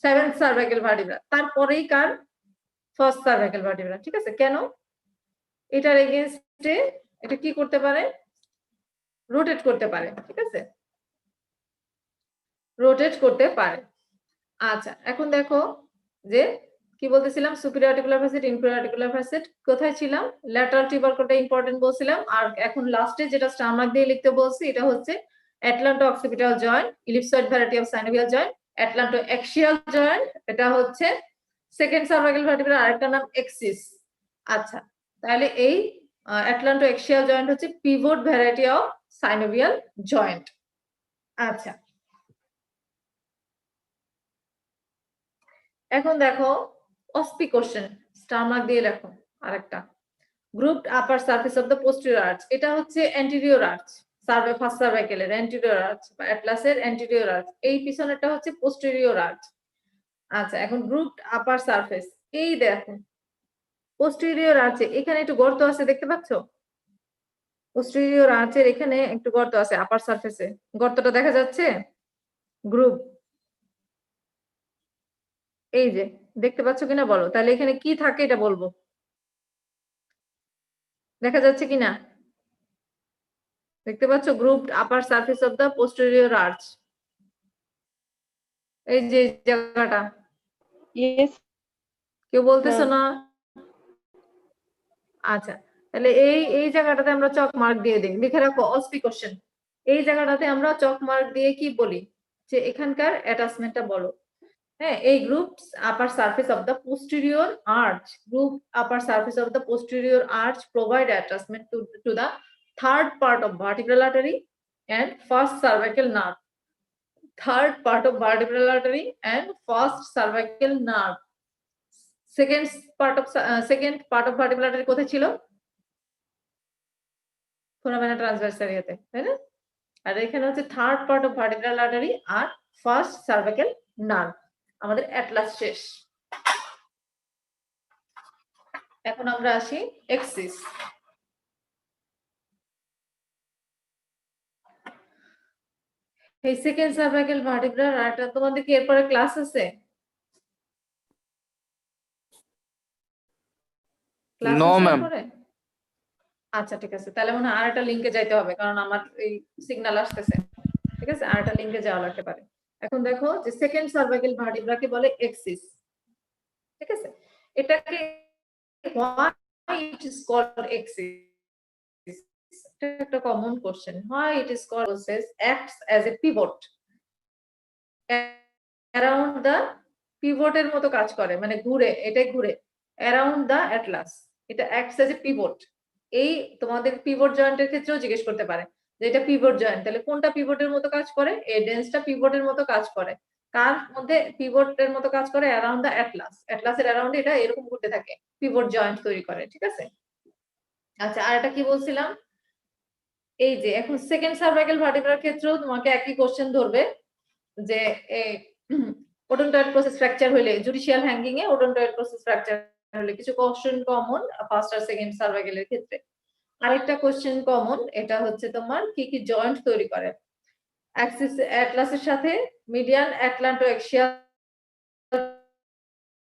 7 সার্ভাইকাল ভার্টিব্রা, তারপরেই কার? First cervical vertebra. ঠিক আছে, কেন? এটার এগেইনস্টে এটা কি করতে পারে? রোটেট করতে পারে। ঠিক আছে, রোটেট করতে পারে। আচ্ছা, এখন দেখো যে কি বলতেছিলাম, superior articular facet, inferior articular facet, কোথায় ছিলাম? ল্যাটারাল টিউবারকলটা ইম্পর্টেন্ট বলছিলাম, আর এখন লাস্টে যেটা স্টার মার্ক দিয়ে লিখতে বলছি এটা হচ্ছে atlanto occipital joint, ellipsoid variety of synovial joint, atlanto axial joint, এটা হচ্ছে সেকেন্ড সার্ভাইকাল ভার্টিব্রার আরেকটা নাম এক্সিস। আচ্ছা, তাহলে এই অ্যাটলান্টো-এক্সিয়াল জয়েন্ট হচ্ছে pivot variety of synovial joint. আচ্ছা, এখন দেখো অসপি কোশ্চেন, স্টার মার্ক দিয়ে লেখো আরেকটা। Grooved upper surface of the posterior arch, এটা হচ্ছে অ্যান্টেরিয়র আর্চ, ফার্স্ট সার্ভাইকেলের অ্যান্টেরিয়র আর্চ বা অ্যাটলাসের অ্যান্টেরিয়র আর্চ, এই পিছনেরটা হচ্ছে পোস্টেরিয়র আর্চ। আচ্ছা, এখন গ্রুপড আপার সারফেস, এই দেখো পোস্টেরিয়র আর্চে এখানে একটু গর্ত আছে, দেখতে পাচ্ছ? পোস্টেরিয়র আর্চের এখানে একটু গর্ত আছে আপার সারফেসে, গর্তটা দেখা যাচ্ছে? গ্রুপ, এই যে দেখতে পাচ্ছ কিনা বলো, তাহলে এখানে কি থাকে এটা বলবো, দেখা যাচ্ছে কিনা? দেখতে পাচ্ছ grooved upper surface of the posterior arch, এই যে জায়গাটা, Yes, কেউ বলতেছো ma'am. না? আচ্ছা, তাহলে এই জায়গাটাতে আমরা চক মার্ক দিয়ে দিই, লিখে রাখো অসপি কোশ্চেন। এই জায়গাটাতে আমরা চক মার্ক দিয়ে কি বলি, যে এখানকার অ্যাটাচমেন্টটা বলো। হ্যাঁ, এই groove upper surface of the posterior arch, groove upper surface of the posterior arch provide attachment to the third part of vertebral artery and first cervical nerve, third part of vertebral artery and first cervical nerve, second part of vertebral artery কোথায় ছিল? ফোরামেনা transverse এরিয়াতে, তাই না? আর এখানে হচ্ছে third part of vertebral artery আর first cervical nerve. আমাদের অ্যাটলাস শেষ। এখন আমরা আসি এক্সিস। এই সেকেন্ড সার্ভাইকাল ভার্টিব্রাল আর্টারি, তোমাদের কি এরপরে ক্লাস আছে? ক্লাস No, আছে ma'am. এরপরে? আচ্ছা, ঠিক আছে, তাহলে মনে হয় আরেকটা লিংকে যাইতে হবে, কারণ আমার এই সিগন্যাল আসতেছে। ঠিক আছে, আরেকটা লিংকে যাওয়া লাগতে পারে। এখন দেখো যে সেকেন্ড সার্ভাইকাল ভার্টিব্রাকে বলে এক্সিস। ঠিক আছে, এটাকে why it is called axis, এটা একটা common question. why it is called axis, acts as a pivot around the, পিভটের মতো কাজ করে, মানে ঘুরে, এটাই ঘুরে around the atlas, এটা acts as a pivot। এই তোমাদের পিভট জয়েন্টের ক্ষেত্রেও জিজ্ঞেস করতে পারে যে এটা পিভট জয়েন্ট, তাহলে কোনটা পিভটের মতো কাজ করে? এই ডেন্সটা পিভটের মতো কাজ করে। কার মধ্যে পিভটের মতো কাজ করে? অ্যারাউন্ড দা অ্যাটলাস, অ্যাটলাসের অ্যারাউন্ডে এটা এরকম ঘুরতে থাকে, পিভট জয়েন্ট তৈরি করে। ঠিক আছে, আচ্ছা, আর এটা কি বলছিলাম, এই যে এখন সেকেন্ড সার্ভাইকাল ভার্টিব্রার ক্ষেত্রেও তোমাকে একই কোশ্চেন ধরবে যে এই ওডন্টয়েড প্রসেস ফ্র্যাকচার হইলে, জুডিশিয়াল হ্যাঙ্গিং এ ওডন্টয়েড প্রসেস ফ্র্যাকচার হলে কিছু কোশ্চেন কমন ফার্স্ট আর সেকেন্ড সার্ভাইকালের ক্ষেত্রে। আরেকটা কোশ্চেন কমন, এটা হচ্ছে তোমার কি কি জয়েন্ট তৈরি করে অ্যাক্সিস অ্যাটলাসের সাথে? মিডিয়ান অ্যাটলান্টো-এক্সিয়াল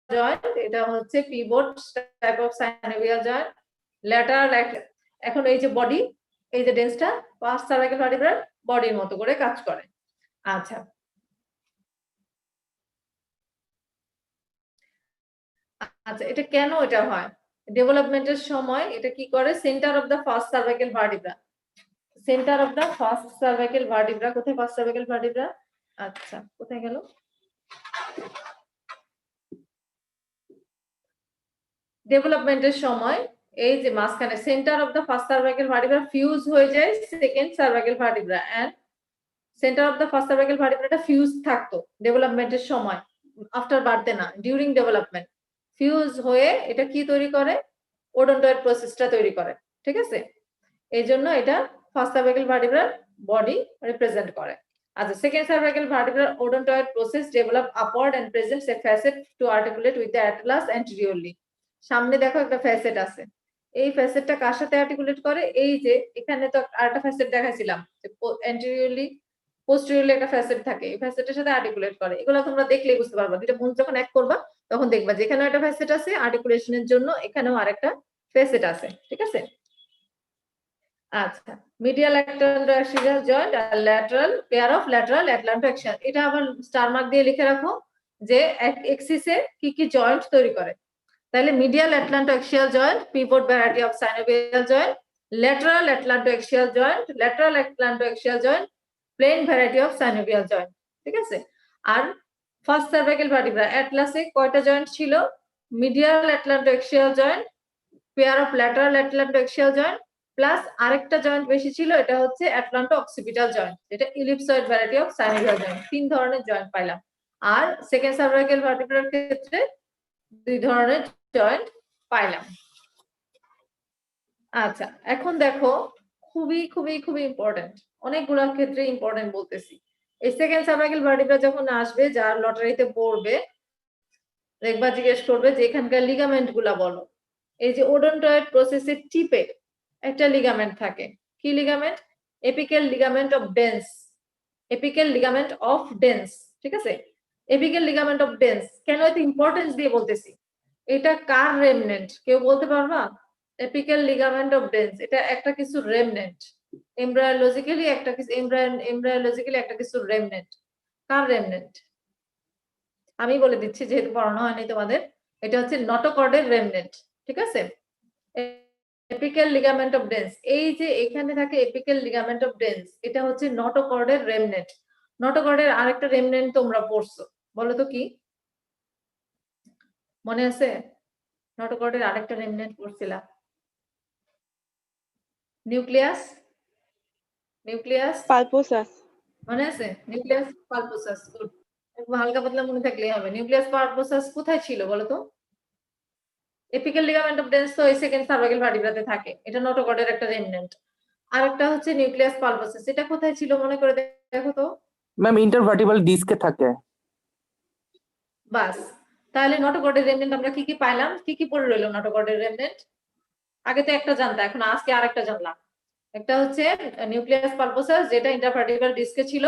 জয়েন্ট, এটা হচ্ছে pivot type of synovial joint, lateral. এখন এই যে বডি, এই যে ডেন্সটা ফার্স্ট সার্ভাইকাল ভার্টিব্রার বডির মতো করে কাজ করে। আচ্ছা, আচ্ছা, এটা কেন এটা হয়? ডেভেলপমেন্টের সময় এটা কি করে? Centre of the first cervical vertebra, centre of the first cervical vertebra, কোথায় ফার্স্ট সার্ভাইকাল ভার্টিব্রা? আচ্ছা, কোথায় গেল? ডেভেলপমেন্টের সময় এই যে মাঝখানে centre of the first cervical vertebra fuse হয়ে যায় second cervical vertebra and centre of the first cervical ভার্টিব্রাটা ফিউজ থাকতো ডেভেলপমেন্টের সময়, আফটার বার্থে না, ডিউরিং ডেভেলপমেন্ট ফিউজ হয়ে এটা কি তৈরি করে, ওডন্টয়েড প্রসেসটা তৈরি করে, ঠিক আছে। এই জন্য এটা ফার্স্ট সার্ভাইকাল ভার্টিব্রার বডি রিপ্রেজেন্ট করে। আচ্ছা, সেকেন্ড সার্ভাইকাল ভার্টিব্রার odontoid process develop upward and presents a facet to articulate with the atlas anteriorly. সামনে দেখো একটা ফ্যাসেট আছে, এই ফ্যাসেটটা কার সাথে আর্টিকুলেট করে, এই যে এখানে তো আরেকটা ফ্যাসেট দেখাইছিলাম যে অ্যান্টেরিয়রলি পোস্টেরিয়রলি একটা ফ্যাসেট থাকে, এই ফ্যাসেটের সাথে আর্টিকুলেট করে। এগুলো তোমরা দেখলেই বুঝতে পারবা, দুইটা বোন যখন এক করবা তখন দেখবা যে এখানেও একটা ফ্যাসেট আছে আর্টিকুলেশনের জন্য, এখানেও আরেকটা ফ্যাসেট আছে, ঠিক আছে। আচ্ছা, মিডিয়াল অ্যাটলান্টোঅ্যাক্সিয়াল জয়েন্ট আর lateral pair of lateral atlantoaxial, এটা আবার স্টার মার্ক দিয়ে লিখে রাখো যে এক্সিসে কি কি জয়েন্ট তৈরি করে। তাহলে medial atlantoaxial joint, pivot variety of synovial joint, lateral atlantoaxial joint, plane variety of synovial joint, ঠিক আছে। আর ফার্স্ট সার্ভাইকাল ভার্টিব্রা অ্যাটলাসে কয়টা জয়েন্ট ছিল, medial atlantoaxial joint, pair of lateral atlantoaxial joint, plus আরেকটা জয়েন্ট বেশি ছিল, এটা হচ্ছে অ্যাটলান্টো অক্সিপিটাল জয়েন্ট, যেটা ellipsoid variety of synovial joint. 3 ধরনের জয়েন্ট পাইলাম। আর সেকেন্ড সার্ভাইকাল ভার্টিব্রার ক্ষেত্রে 2 ধরনের জয়েন্ট পাইলাম। আচ্ছা, এখন দেখো খুবই খুবই খুবই ইম্পর্টেন্ট, অনেকগুলো ক্ষেত্রে ইম্পর্টেন্ট বলতেছি। এই সেকেন্ড সার্ভাইকাল ভার্টিব্রা যখন আসবে, যার লটারিতে পড়বে, দেখবা জিজ্ঞেস করবে যে এখানকার লিগামেন্ট গুলা বলো। এই যে ওডন্টয়েড প্রসেসের টিপে একটা লিগামেন্ট থাকে, কি ligament, apical ligament of dens, apical ligament of dens, ঠিক আছে। এপিক্যাল লিগামেন্ট অফ ডেন্স কেন এত ইম্পর্টেন্স দিয়ে বলতেছি, এটা কার রেমনেন্ট কেউ বলতে পারবা? এপিক্যাল লিগামেন্ট অফ ডেন্স এটা একটা কিছু রেমনেন্ট, এমব্রায়োলজিক্যালি একটা কিছু, এমব্রায়োলজিক্যালি একটা কিছু রেমনেন্ট। কার রেমনেন্ট আমি বলে দিচ্ছি, যেহেতু পড়ানো হয়নি তোমাদের, এটা হচ্ছে নটোকর্ডের রেমনেন্ট, ঠিক আছে। এপিক্যাল লিগামেন্ট অফ ডেন্স, এই যে এখানে থাকে এপিক্যাল লিগামেন্ট অফ ডেন্স, এটা হচ্ছে নটোকর্ডের রেমনেন্ট। নটোকর্ডের আরেকটা রেমনেন্ট তোমরা পড়ছো, বলো তো কি মনে আছে? নটোকর্ডের আরেকটা রেমনেন্ট পড়ছিলা, নিউক্লিয়াস, নিউক্লিয়াস Pulposus. মনে আছে? Nucleus pulposus, good. হালকা পাতলা মনে থাকলেই হবে। নিউক্লিয়াস পালপোসাস কোথায় ছিল বলো তো? এপিক্যাল লিগামেন্ট অফ ডেন্স তো এই সেকেন্ড সার্ভাইকাল ভার্টিব্রাতে থাকে, এটা নটোকর্ডের একটা রেমনেন্ট। আরেকটা হচ্ছে নিউক্লিয়াস পালপোসাস, এটা কোথায় ছিল মনে করে দেখো তো। ম্যাম ইন্টারভার্টিব্রাল ডিস্কে থাকে। বাস, তাহলে নটোকর্ডের রেমনেন্ট আমরা কি কি পাইলাম, কি কি পড়ে রইলো নটোকর্ডের রেমনেন্ট? আগে তো একটা জানতা, এখন আজকে আরেকটা জানলাম। একটা হচ্ছে নিউক্লিয়াস পালপোসাস, যেটা ইন্টারভার্টিব্রাল ডিস্কে ছিল,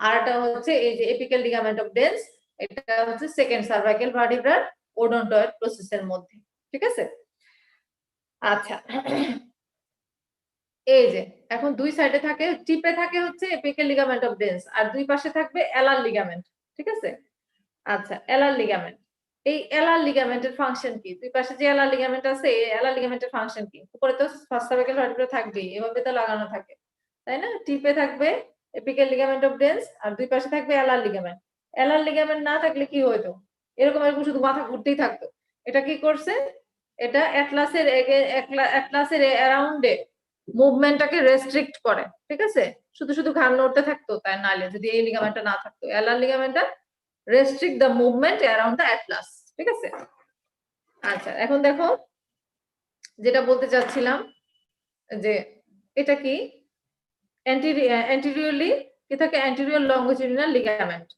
আর একটা হচ্ছে এই যে এপিক্যাল লিগামেন্ট অফ ডেন্স, এটা হচ্ছে সেকেন্ড সার্ভাইকাল ভার্টিব্রার ওডন্টয়েড প্রসেসের মধ্যে, ঠিক আছে। আচ্ছা, এই যে এখন দুই সাইডে থাকে, টিপে থাকে হচ্ছে এপিক্যাল লিগামেন্ট অফ ডেন্স, আর দুই পাশে থাকবে এলার লিগামেন্ট, ঠিক আছে। আচ্ছা, এলার লিগামেন্ট, এই এলার লিগামেন্টের ফাংশন কি? দুই পাশে যে এলার লিগামেন্ট আছে, এই এলার লিগামেন্টের ফাংশন কি? উপরে তো ফার্স্ট সার্ভাইকাল ভার্টিব্রা থাকবে, এভাবে তো লাগানো থাকে, তাই না? টিপে থাকবে এপিক্যাল লিগামেন্ট অফ ডেন্স, আর দুই পাশে থাকবে এলার লিগামেন্ট। এলার লিগামেন্ট না থাকলে কি হইতো? এরকম এরকম শুধু মাথা ঘুরতেই থাকতো। এটা কি করছে? এটা অ্যাটলাসের অ্যারাউন্ডে মুভমেন্টটাকে রেস্ট্রিক্ট করে, ঠিক আছে। শুধু শুধু ঘাড় নড়তে থাকতো, তাই নালে যদি এই লিগামেন্টটা না থাকতো, এলার লিগামেন্টটা restrict the movement around the atlas, ঠিক আছে। আচ্ছা, এখন দেখো যেটা বলতে চাচ্ছিলাম, যে এটা কি অ্যান্টেরিয়রলি কি থাকে, অ্যান্টেরিয়র লঙ্গিটিউডিনাল লিগামেন্ট,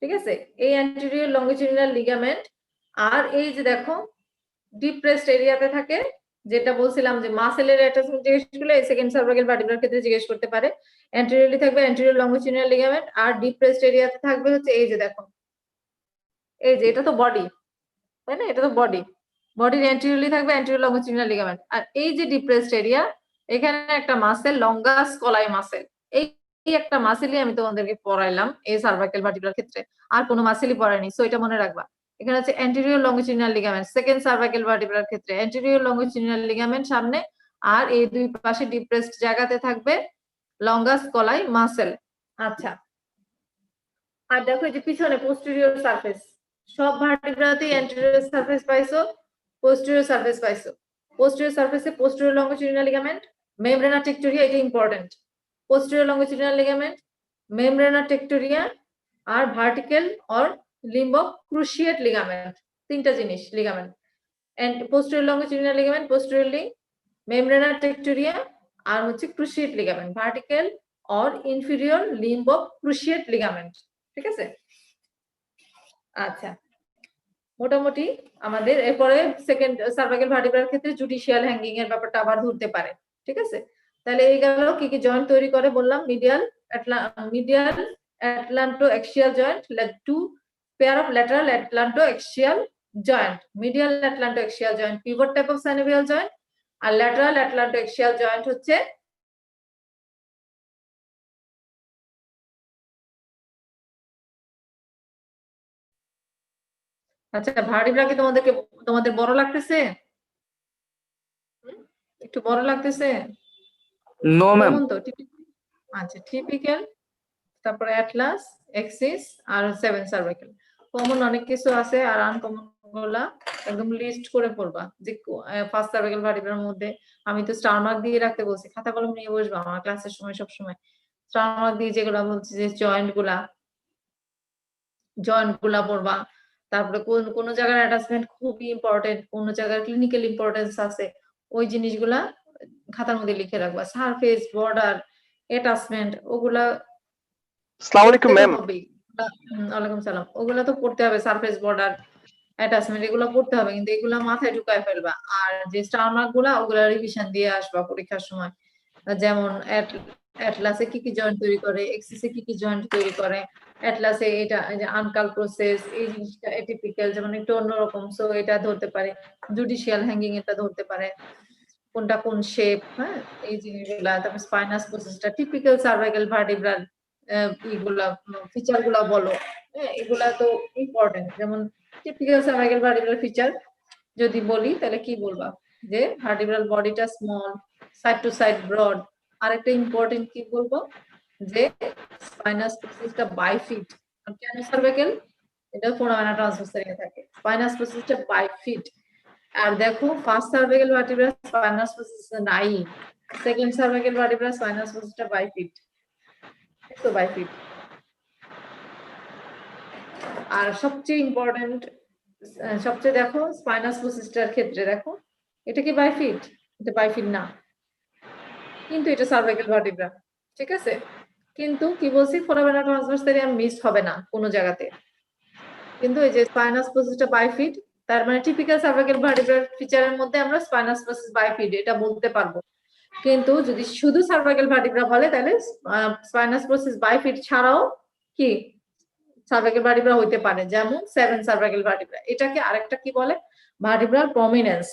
ঠিক আছে। এই অ্যান্টেরিয়র লঙ্গিটিউডিনাল লিগামেন্ট, আর এই যে দেখো ডিপ্রেসড এরিয়াতে থাকে, যেটা বলছিলাম যে মাসেলের অ্যাটাচমেন্ট জিজ্ঞেস করলে সেকেন্ড সার্ভাইকাল ভার্টিব্রার ক্ষেত্রে জিজ্ঞেস করতে পারে। অ্যান্টেরিয়রলি থাকবে অ্যান্টেরিয়র লঙ্গিটিউডিনাল লিগামেন্ট, আর ডিপ্রেসড এরিয়াতে থাকবে হচ্ছে এই যে দেখো, এই যে এটা তো বডি, তাই না, এটা তো বডি, বডির অ্যান্টেরিয়রলি থাকবে অ্যান্টেরিয়র লঙ্গিটিউডিনাল লিগামেন্ট। আর এই যে ডিপ্রেসড এরিয়া, এখানে একটা মাসেল লঙ্গাস কলাই মাসেল, এই একটা মাসেলই আমি তোমাদেরকে পড়াইলাম এই সার্ভাইকাল ভার্টিব্রার ক্ষেত্রে, আর কোনো মাসেলই পড়াইনি, সো এটা মনে রাখবা। এখানে হচ্ছে anterior longitudinal ligament second cervical ভার্টিব্রার ক্ষেত্রে, অ্যান্টেরিয়র লঙ্গিটিউডিনাল লিগামেন্ট সামনে, আর এই দুই পাশে ডিপ্রেসড জায়গাতে থাকবে লঙ্গাস কলাই মাসেল। আচ্ছা, আর দেখো এই যে পিছনে পোস্টেরিয়র সারফেস, সব ভার্টিব্রাতেই অ্যান্টেরিয়র সারফেস পাইছো, posterior surface পাইছো posterior surface এ posterior longitudinal ligament membrana tectoria এটা important posterior longitudinal ligament membrana tectoria আর vertical or limb of cruciate ligament তিনটা জিনিস ligament and posterior longitudinal ligament posteriorly membrana tectoria আর হচ্ছে cruciate ligament vertical or inferior limb of cruciate ligament ঠিক আছে আচ্ছা মোটামুটি আমাদের এরপরে সেকেন্ড সার্ভাইকাল ভার্টিব্রার ক্ষেত্রে জুডিশিয়াল হ্যাঙ্গিং এর ব্যাপারটা আবার ধরতে পারে ঠিক আছে তাহলে এই গেল কি কি জয়েন্ট তৈরি করে বললাম medial atlanto axial joint two pair of lateral atlanto axial joint medial atlanto axial joint pivot type of synovial joint আর ল্যাটারাল অ্যাটলান্টো অ্যাক্সিয়াল জয়েন্ট হচ্ছে আচ্ছা ভার্টিব্রা কি তোমাদের বড় লাগতেছে একটু বড় লাগতেছে নো ম্যাম কেমন তো আচ্ছা টিপিক্যাল তারপরে অ্যাটলাস এক্সিস আর 7 সার্ভাইকাল কমন অনেক কিছু আছে আর আনকমন গুলা একদম লিস্ট করে পড়বা যে ফার্স্ট সার্ভাইকাল ভার্টিব্রার মধ্যে আমি তো স্টার মার্ক দিয়ে রাখতে বলছি খাতা কলম নিয়ে বসবা আমার ক্লাসের সময় সব সময় স্টার মার্ক দিয়ে যেগুলা বলছি যে জয়েন্ট গুলা পড়বা তারপরে কোন জায়গার অ্যাটাচমেন্ট খুবই ইম্পর্টেন্ট কোন জায়গার ক্লিনিক্যাল ইম্পর্টেন্স আছে ওই জিনিসগুলা খাতার মধ্যে লিখে রাখবা সারফেস বর্ডার অ্যাটাচমেন্ট ওগুলা আসসালামু আলাইকুম ম্যাম ওয়ালাইকুম সালাম ওগুলা তো পড়তে হবে সারফেস বর্ডার অ্যাটাচমেন্ট এগুলো পড়তে হবে কিন্তু এগুলা মাথায় ঢুকায় ফেলবা আর যে স্টার মার্ক ওগুলা রিভিশন দিয়ে আসবা পরীক্ষার সময় যেমন অ্যাটলাসে কি কি জয়েন্ট তৈরি করে এক্সিসে কি কি জয়েন্ট তৈরি করে অ্যাটলাসে এটা যে আনকাল প্রসেস এই জিনিসটা এটিপিক্যাল যেমন একটু অন্যরকম সো এটা ধরতে পারে জুডিশিয়াল হ্যাঙ্গিং এটা ধরতে পারে কোনটা কোন শেপ হ্যাঁ এই জিনিসগুলা তারপর স্পাইনাস প্রসেসটা টিপিক্যাল সার্ভাইকাল ভার্টিব্রাল এগুলা ফিচার গুলা বলো হ্যাঁ এগুলা তো ইম্পর্টেন্ট যেমন টিপিক্যাল সার্ভাইকাল ভার্টিব্রাল ফিচার যদি বলি তাহলে কি বলবা যে ভার্টিব্রাল বডিটা small side to side broad আরেকটা ইম্পর্টেন্ট কি বলবো যে স্পাইনাস প্রসেসটা বাইফিট কেন সার্ভাইকাল এটা ফোরামেনা ট্রান্সভার্স এরিয়া থাকে স্পাইনাস প্রসেসটা বাইফিট আর দেখো first cervical vertebra spinous process নাই সেকেন্ড সার্ভাইকাল ভার্টিব্রা স্পাইনাস প্রসেসটা বাইফিট তো বাইফিট আর সবচেয়ে ইম্পর্টেন্ট সবচেয়ে দেখো স্পাইনাস প্রসেসটার ক্ষেত্রে দেখো এটা কি বাইফিট এটা বাইফিট না কিন্তু এটা সার্ভাইকাল ভার্টিব্রা ঠিক আছে কিন্তু কি বলছি ফোরামেনা ট্রান্সভার্স এরিয়া মিস হবে না কোনো জায়গাতে কিন্তু এই যে স্পাইনাস প্রসেসটা বাইফিট তার মানে টিপিক্যাল সার্ভাইকাল ভার্টিব্রাল ফিচারের মধ্যে আমরা স্পাইনাস প্রসেস বাইফিট এটা বলতে পারবো কিন্তু যদি শুধু সার্ভাইকাল ভার্টিব্রা বলে তাহলে স্পাইনাস প্রসেস বাইফিট ছাড়াও কি সার্ভাইকাল ভার্টিব্রা হইতে পারে যেমন 7 সার্ভাইকাল ভার্টিব্রা এটাকে আরেকটা কি বলে ভার্টিব্রাল প্রমিনেন্স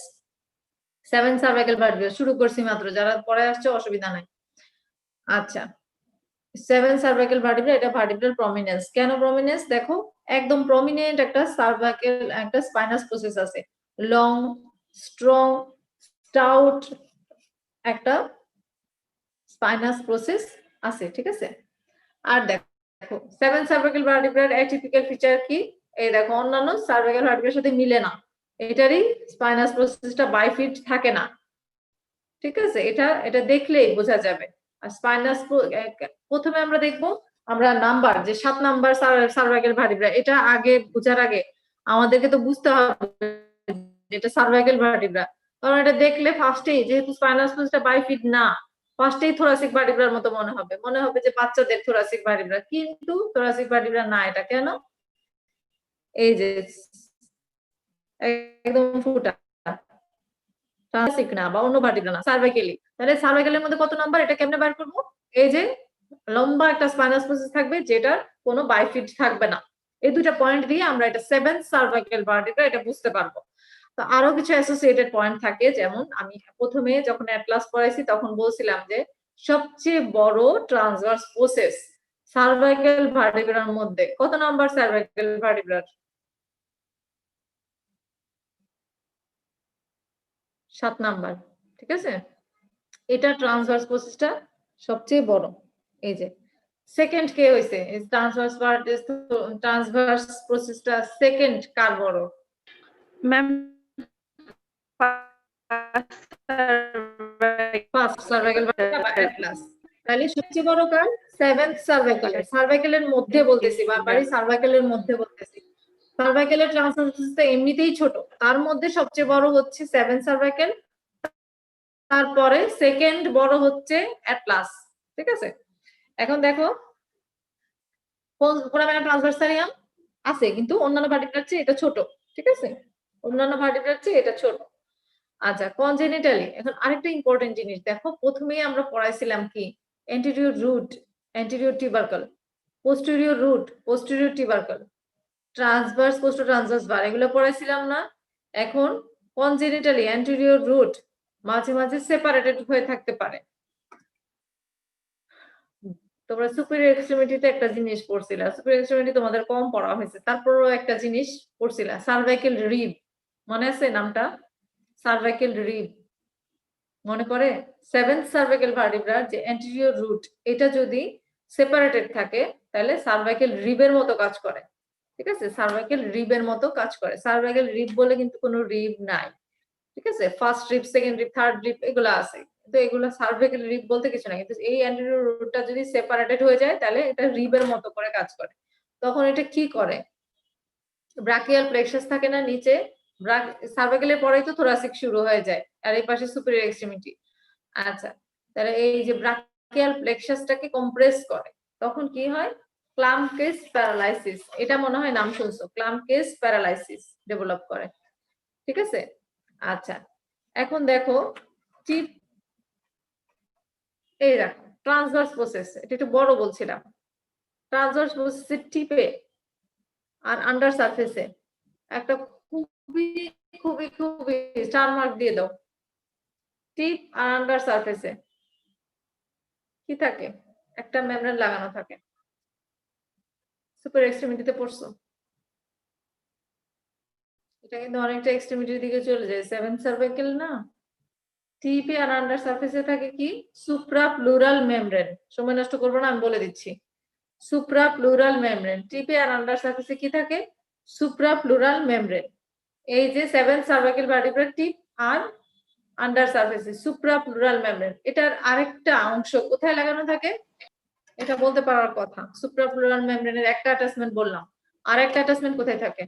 7 সার্ভাইকাল ভার্টিব্রা শুরু করছি মাত্র যারা পরে আসছে অসুবিধা নাই আচ্ছা 7 সার্ভাইকাল ভার্টিব্রা এটা ভার্টিব্রাল প্রমিনেন্স কেন প্রমিনেন্স দেখো একদম প্রমিনেন্ট একটা সার্ভাইকাল একটা স্পাইনাস প্রসেস আছে লং স্ট্রং স্টাউট একটা স্পাইনাস প্রসেস আছে ঠিক আছে আর দেখো 7 সার্ভাইকাল ভার্টিব্রার অ্যাটিপিক্যাল ফিচার কি এই দেখো অন্যান্য সার্ভাইকাল ভার্টিব্রার সাথে মিলে না এটারই স্পাইনাস প্রসেসটা বাইফিট থাকে না ঠিক আছে এটা দেখলেই বোঝা যাবে আর স্পাইনাস প্রথমে আমরা দেখবো আমরা নাম্বার যে 7 নাম্বার সার্ভাইকাল ভার্টিব্রা এটা আগে বোঝার আগে আমাদেরকে তো বুঝতে হবে এটা সার্ভাইকাল ভার্টিব্রা কারণ এটা দেখলে ফার্স্টেই যেহেতু স্পাইনাস প্রসেসটা বাইফিট না ফার্স্টেই থোরাসিক ভার্টিব্রার মতো মনে হবে যে বাচ্চাদের থোরাসিক ভার্টিব্রা কিন্তু থোরাসিক ভার্টিব্রা না এটা কেন এই যে একদম ফুটা থোরাসিক না বা অন্য ভার্টিব্রা না সার্ভাইকালি তাহলে সার্ভাইকালের মধ্যে কত নাম্বার এটা কেমনে বের করব এই যে লম্বা একটা স্পাইনাস প্রসেস থাকবে যেটার কোনো বাইফিট থাকবে না এই দুইটা পয়েন্ট দিয়ে আমরা এটা 7 সার্ভাইকাল ভার্টিব্রা এটা বুঝতে পারবো তো আরো কিছু অ্যাসোসিয়েটেড পয়েন্ট থাকে যেমন আমি প্রথমে যখন অ্যাটলাস পড়াইছি তখন বলছিলাম যে সবচেয়ে বড় ট্রান্সভার্স প্রসেস সার্ভাইকাল ভার্টিব্রার মধ্যে কত নাম্বার সার্ভাইকাল ভার্টিব্রার 7 নাম্বার ঠিক আছে এটা ট্রান্সভার্স প্রসেসটা সবচেয়ে বড় এই যে সেকেন্ড কে হইছে ট্রান্সভার্স প্রসেসটা সেকেন্ড কার বড় ম্যাম ফার্স্ট সার্ভাইকাল ভার্টিব্রা বা অ্যাটলাস। তাহলে সবচেয়ে বড় কার? সেভেন্থ সার্ভাইকালের। সার্ভাইকালের মধ্যে বলতেছি, বারবারই সার্ভাইকালের মধ্যে বলতেছি। সার্ভাইকালের ট্রান্সভার্সাস তো এমনিতেই ছোট, তার মধ্যে সবচেয়ে বড় হচ্ছে সেভেন্থ সার্ভাইকাল, তারপরে সেকেন্ড বড় হচ্ছে অ্যাটলাস। ঠিক আছে, এখন দেখো ফোরামেনা ট্রান্সভার্সারিয়াম আছে, কিন্তু অন্যান্য ভার্টিব্রার চেয়ে এটা ছোট। ঠিক আছে, অন্যান্য ভার্টিব্রার চেয়ে এটা ছোট। আচ্ছা, কনজেনিটালি এখন আরেকটা ইম্পর্টেন্ট জিনিস দেখো, প্রথমেই আমরা পড়াইছিলাম কি anterior root, anterior tubercle, posterior root, posterior tubercle, transverse, costo transverse bar, এগুলো পড়াইছিলাম না? এখন কনজেনিটালি অ্যান্টেরিয়র রুট মাঝে মাঝে সেপারেটেড হয়ে থাকতে পারে। তোমরা সুপিরিয়র এক্সট্রিমিটিতে একটা জিনিস পড়ছিলা, সুপিরিয়র এক্সট্রিমিটি তোমাদের কম পড়া হয়েছে, তারপরও একটা জিনিস পড়ছিলা, সার্ভাইকেল রিব, মনে আছে নামটা? সার্ভাইকেল রিব মনে করে? সেভেন্থ সার্ভাইকেল ভার্টিব্রার যে অ্যান্টেরিয়র রুট, এটা যদি সেপারেটেড থাকে তাহলে সার্ভাইকেল রিবের মতো কাজ করে। ঠিক আছে, সার্ভাইকেল রিবের মতো কাজ করে। সার্ভাইকেল রিব বলে কিন্তু কোনো রিব নাই। ঠিক আছে, first rib, second rib, third rib এগুলো আছে, কিন্তু এগুলো সার্ভাইকেল রিব বলতে কিছু না। কিন্তু এই অ্যান্টেরিয়র রুটটা যদি সেপারেটেড হয়ে যায় তাহলে এটা রিবের মতো করে কাজ করে। তখন এটা কি করে? ব্রাকিয়াল প্লেক্সাস থাকে না নিচে, সার্ভাইকেলের পরেই তো থোরাসিক শুরু হয়ে যায়, আর এই পাশে সুপিরিয়র এক্সট্রিমিটি। আচ্ছা, তাহলে এই যে ব্রাকিয়াল প্লেক্সাসটাকে কম্প্রেস করে, তখন কি হয়? ক্লাম্পকেস প্যারালাইসিস, এটা মনে হয় নাম শুনছো, ক্লাম্পকেস প্যারালাইসিস ডেভেলপ করে। ঠিক আছে, আচ্ছা এখন দেখো টিপ, এই দেখো ট্রান্সভার্স প্রসেস, এটা একটু বড় বলছিলাম। ট্রান্সভার্স প্রসেসের টিপে আর আন্ডার সারফেসে একটা খুবই খুবই খুবই স্টার মার্ক দিয়ে দাও। টিপ আর আন্ডার সারফেসে কি থাকে? একটা মেমব্রেন লাগানো থাকে। সুপার এক্সট্রিমিটিতে পড়ছো? এটা কিন্তু অনেকটা এক্সট্রিমিটির দিকে চলে যায়, সেভেন্থ সার্ভাইকেল না? টিপে আর আন্ডার সারফেসে থাকে কি? সুপ্রাপ্লুরাল মেমব্রেন। সময় নষ্ট করবো না, আমি বলে দিচ্ছি। সুপ্রাপ্লুরাল মেমব্রেন, টিপে আর আন্ডার সারফেসে কি থাকে? সুপ্রাপ্লুরাল মেমব্রেন। এই যে সেভেন্থ সার্ভাইকেল ভার্টিব্রার টিপ আর আন্ডার সারফেসে সুপ্রাপ্লুরাল মেমব্রেন, এটার আরেকটা অংশ কোথায় লাগানো থাকে? এটা বলতে পারার কথা। সুপ্রাপ্লুরাল মেমব্রেনের একটা অ্যাটাচমেন্ট বললাম, আর একটা অ্যাটাচমেন্ট কোথায় থাকে?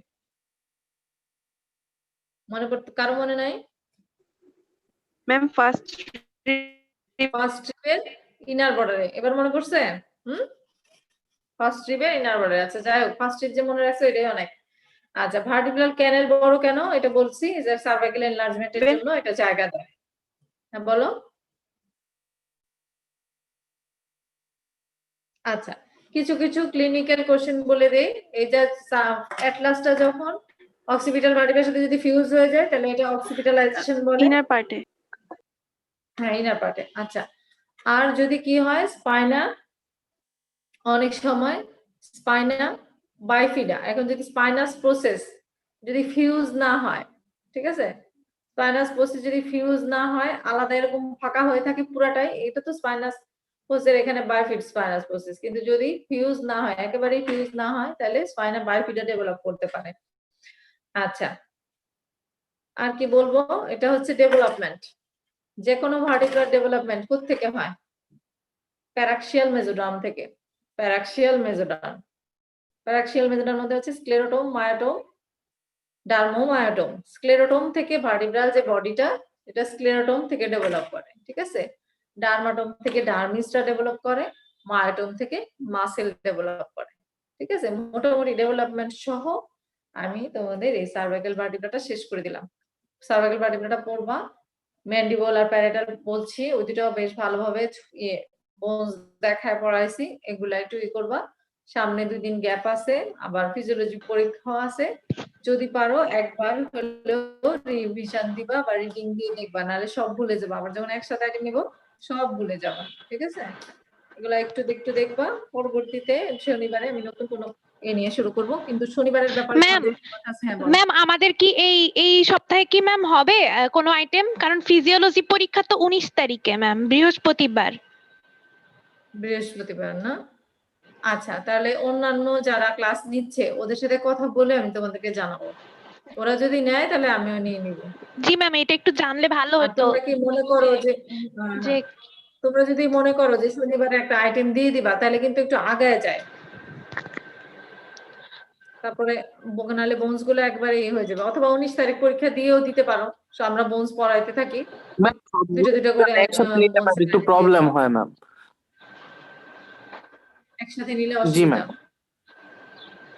মনে করতে কারো মনে নাই? ম্যাম ফার্স্ট ফার্স্ট ট্রিপের ইনার বর্ডারে, এবার মনে করছে? ফার্স্ট ট্রিপের ইনার বর্ডারে। আচ্ছা যাই হোক, ফার্স্ট ট্রিপ যে মনে রাখছে এটাই অনেক। আচ্ছা, ভার্টিব্রাল ক্যানেল বড় কেন? এটা বলছি যে সার্ভাইকেল এনলার্জমেন্টের জন্য এটা জায়গা দেয়। হ্যাঁ বলো। আচ্ছা, কিছু কিছু ক্লিনিক্যাল কোশ্চেন বলে দেই। এই যে অ্যাটলাসটা যখন অক্সিপিটাল ভার্টিব্রার সাথে যদি ফিউজ হয়ে যায় তাহলে এটা অক্সিপিটালাইজেশন বলে। ইনার পার্টে। হ্যাঁ, ইনার পার্টে। আচ্ছা, আর যদি কি হয় স্পাইনা, অনেক সময় স্পাইনা বাইফিডা, এখন যদি স্পাইনাস প্রসেস যদি ফিউজ না হয়, ঠিক আছে, স্পাইনাস প্রসেস যদি ফিউজ না হয়, আলাদা এরকম ফাঁকা হয়ে থাকে পুরাটাই, এটা তো স্পাইনাস প্রসেসের এখানে বাইফিড স্পাইনাস প্রসেস। কিন্তু যদি ফিউজ না হয়, একেবারেই ফিউজ না হয়, তাহলে স্পাইনা বাইফিডা ডেভেলপ করতে পারে। আচ্ছা, আর কি বলবো, এটা হচ্ছে ডেভেলপমেন্ট। যে কোনো ভার্টিব্রাল ডেভেলপমেন্ট কোত্থেকে হয়? প্যারাক্সিয়াল মেজোডার্ম থেকে। প্যারাক্সিয়াল মেজোডার্ম, প্যারাক্সিয়াল মেজোডার্ম মধ্যে হচ্ছে স্ক্লেরোটোম, মায়োটোম, ডার্মোমায়োটোম। স্ক্লেরোটোম থেকে ভার্টিব্রাল যে বডিটা, এটা স্ক্লেরোটোম থেকে ডেভেলপ করে। ঠিক আছে, ডার্মাটোম থেকে ডার্মিসটা ডেভেলপ করে, মায়োটোম থেকে মাসেল ডেভেলপ করে। ঠিক আছে, মোটামুটি ডেভেলপমেন্ট সহ আমি তোমাদের এই সার্ভাইকাল ভার্টিব্রাটা শেষ করে দিলাম। সার্ভাইকাল ভার্টিব্রাটা পড়বা। ম্যান্ডিবল আর প্যারাটাল বলছি, ওই দুটাও বেশ ভালোভাবে বোনস দেখায় পড়াইছি, এগুলা একটু করবা। সামনে 2 দিন গ্যাপ আছে, আবার ফিজিওলজি পরীক্ষা আছে। যদি পারো একবার হলেও রিভিশন দিবা বা রিডিং দিয়ে দেখবা, নাহলে সব ভুলে যাবা। আবার যখন একসাথে আইটেম নিব সব ভুলে যাবা। ঠিক আছে, এগুলা একটু দেখবা। পরবর্তীতে শনিবারে আমি নতুন কোনো নিয়ে শুরু করব, কিন্তু শনিবারের ব্যাপারে ম্যাম, হ্যাঁ বলো। ম্যাম আমাদের কি এই সপ্তাহে কি ম্যাম হবে কোনো আইটেম? কারণ ফিজিওলজি পরীক্ষা তো 19 তারিখে ম্যাম, বৃহস্পতিবার। বৃহস্পতিবার না? আচ্ছা, তাহলে অন্যান্য যারা ক্লাস নিচ্ছে ওদের সাথে কথা বলে আমি তোমাদেরকে জানাবো। ওরা যদি নেয় তাহলে আমিও নিয়ে নিব। জি ম্যাম, এটা একটু জানলে ভালো আর হতো তোমরা কি মনে করো যে যে তোমরা যদি মনে করো যে শনিবারে একটা আইটেম দিয়ে দিবা তাহলে কিন্তু একটু আগায় যায়, তারপরে নাহলে বোনস গুলো একবারে হয়ে যাবে। অথবা 19 তারিখ পরীক্ষা দিয়েও দিতে পারো, So, আমরা বোনস পড়াইতে থাকি, ম্যাম দুটো করে একসাথে নিতে bonus পারি, একটু দিয়ে প্রবলেম দিও। হয় ম্যাম। একসাথে নিলে জি অসুবিধা। ম্যাম।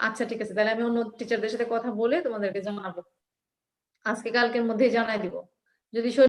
আচ্ছা ঠিক আছে, তাহলে আমি অন্য টিচারদের সাথে কথা বলে তোমাদেরকে জানাবো, আজকে কালকের মধ্যেই জানাই দিব। যদি